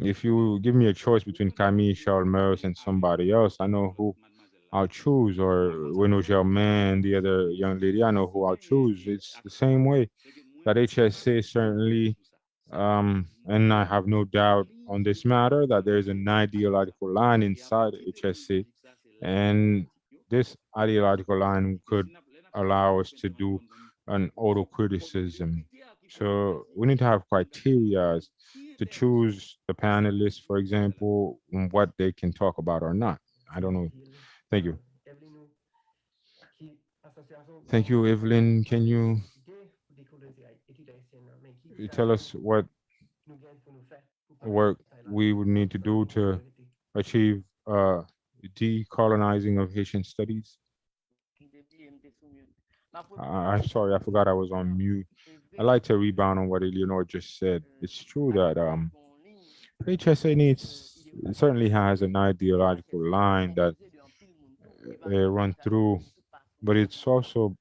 if you give me a choice
Ou
between
prend des
Camille
livres
Chalmers
folie
and
avec
somebody else, I know
l'autre
who
mademoiselle là.
I'll choose, or
N'a pas ça
Renaud
avec eux.
Germain, the other
Et
young
si
lady, I know
si
who I'll
gen
choose. It's the
accès,
same way
c'est que moi
that
pas
HSA
douter
certainly,
sur ça. Ça veut dire
and I
moi
have no
gen
doubt on
ligne
this matter that
éditoriale
there is
qui
an
lié avec ça.
ideological line
Et à
inside
partir de ligne
HSA,
éditoriale ça, c'est là que
and
critique yo.
this ideological
Ça veut
line
dire que
could
si n'a fait
allow
intervention
us
pour
to
intervention
do
comme
an
il
auto
faut formuler
criticism.
critères qui permettent de
So
dire
we need to have
qui n'a fait
criteria
qui
to
intervention
choose the
qui ça pour
panelists, for
poser là.
example, on what they can talk about or not. I don't know. Thank you. Thank you, Evelyn. Can you tell us what work we would need to do to achieve decolonizing of Haitian studies? I'm sorry, I forgot I was on mute. I like to rebound on what Eleanor just said. It's true that HSA needs it certainly has an ideological line that run through, but it's also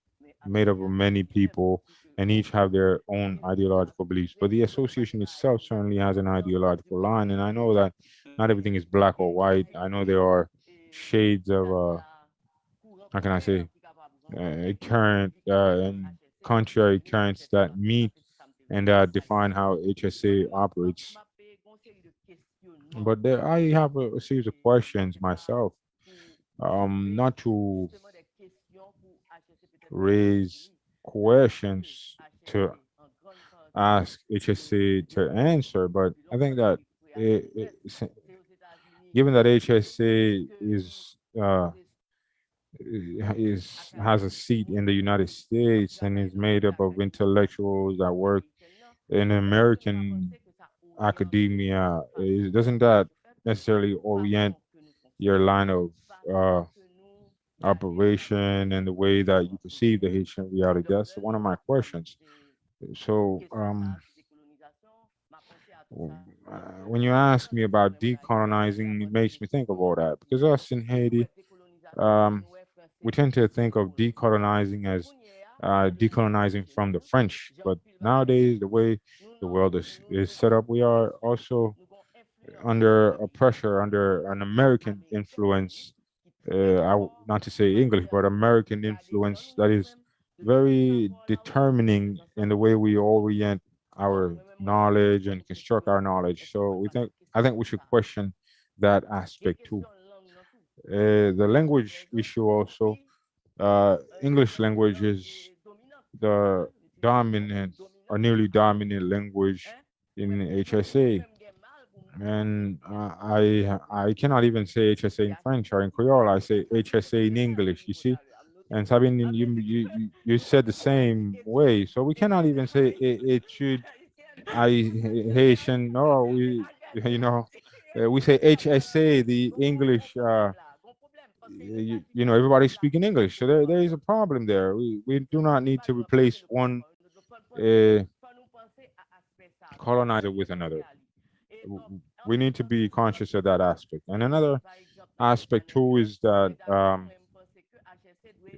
made up of many people and each have their own ideological beliefs. But the association itself certainly has an ideological line, and I know that not everything is black or white. I know there are shades of how can I say current and contrary currents that meet and define how HSA operates. But there, I have a series of questions myself. Not to raise questions to ask HSA to answer, but I think that given that HSA is is has a seat in the United States and is made up of intellectuals that work in American academia, doesn't that necessarily orient your line of uh, operation and the way that you perceive the Haitian reality? That's one of my questions. So, when you ask me about decolonizing, it makes me think of all that because us in Haiti, um, we tend to think of decolonizing as decolonizing from the French, but nowadays the way the world is set up, we are also under a pressure, under an American influence, not to say English, but American influence that is very determining in the way we orient our knowledge and construct our knowledge. So I think we should question that aspect too. The language issue also, English language is the dominant or nearly dominant language in HSA. And I cannot even say HSA in French or in Creole. I say HSA in English. You see, and Sabine, you said the same way. So we cannot even say it should. I Haitian. No, we you know we say HSA, the English. Everybody's speaking English, so there is a problem there. We do not need to replace one uh, colonizer with another. We need to be conscious of that aspect. And another aspect too is that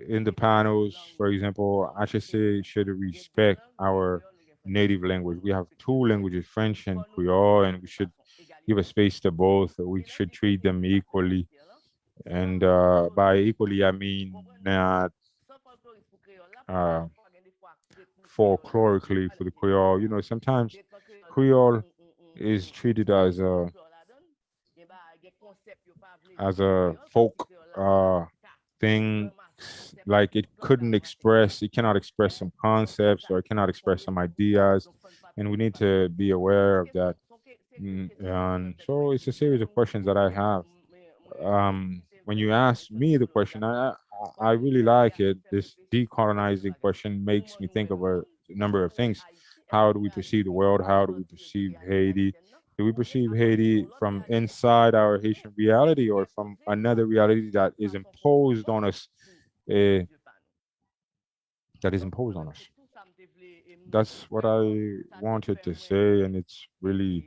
in the panels, for example, HSA should respect our native language. We have two languages, French and Creole, and we should give a space to both. We should treat them equally. And by equally, I mean not uh, folklorically for the Creole. Sometimes Creole is treated as a folk thing, like it cannot express some concepts or it cannot express some ideas, and we need to be aware of that. And so it's a series of questions that I have. When you ask me the question, I really like it. This decolonizing question makes me think of a number of things. How do we perceive the world? How do we perceive Haiti? Do we perceive Haiti from inside our Haitian reality or from another reality that is imposed on us? Uh, that is imposed on us. That's what I wanted to say, and it's really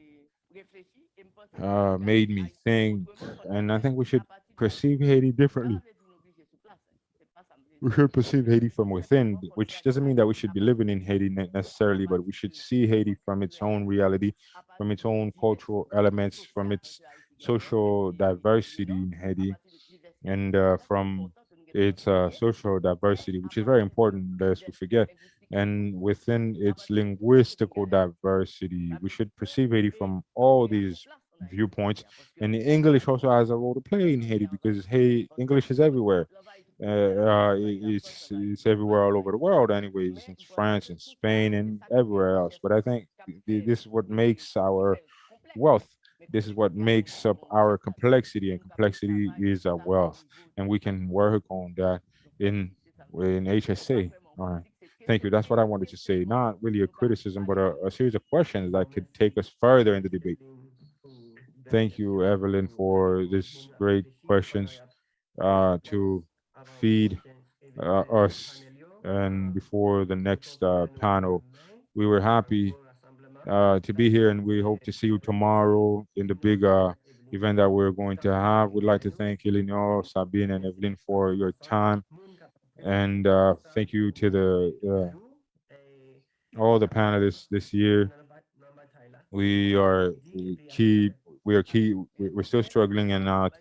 made me think. And I think we should perceive Haiti differently. We should perceive Haiti from within, which doesn't mean that we should be living in Haiti necessarily, but we should see Haiti from its own reality, from its own cultural elements, from its social diversity in Haiti, and from its social diversity, which is very important, lest we forget. And within its linguistical diversity, we should perceive Haiti from all these viewpoints. And English also has a role to play in Haiti because hey, English is everywhere. It's everywhere all over the world, anyways. It's France and Spain and everywhere else. But I think this is what makes our wealth. This is what makes up our complexity, and complexity is a wealth, and we can work on that in HSA. All right. Thank you. That's what I wanted to say. Not really a criticism, but a series of questions that could take us further in the debate. Thank you, Evelyn, for this great questions to feed us. And before the next panel, we were happy to be here, and we hope to see you tomorrow in the big event that we're going to have. We'd like to thank Eleanor, Sabine, and Evelyn for your time, and thank you to the all the panelists this year. We are key. We are key. We're still struggling, and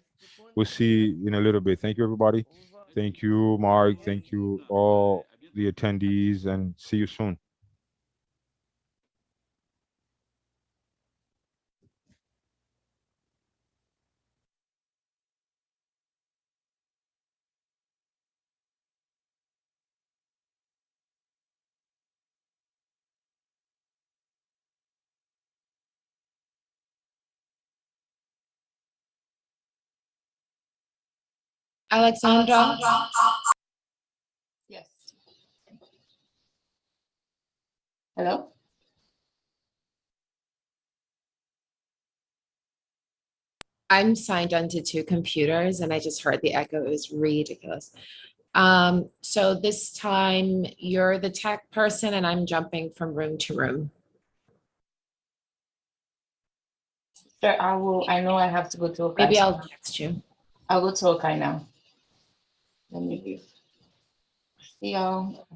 we'll see in a little bit. Thank you, everybody. Thank you, Mark. Thank you, all the attendees, and see you soon.
Alexandra?
Yes. Hello?
I'm signed onto two computers and I just heard the echo. It was ridiculous. So this time you're the tech person and I'm jumping from room to room.
Sure, I know I have to go to Okai.
Maybe I'll text you.
I'll go to Okai now. Let me leave. See y'all.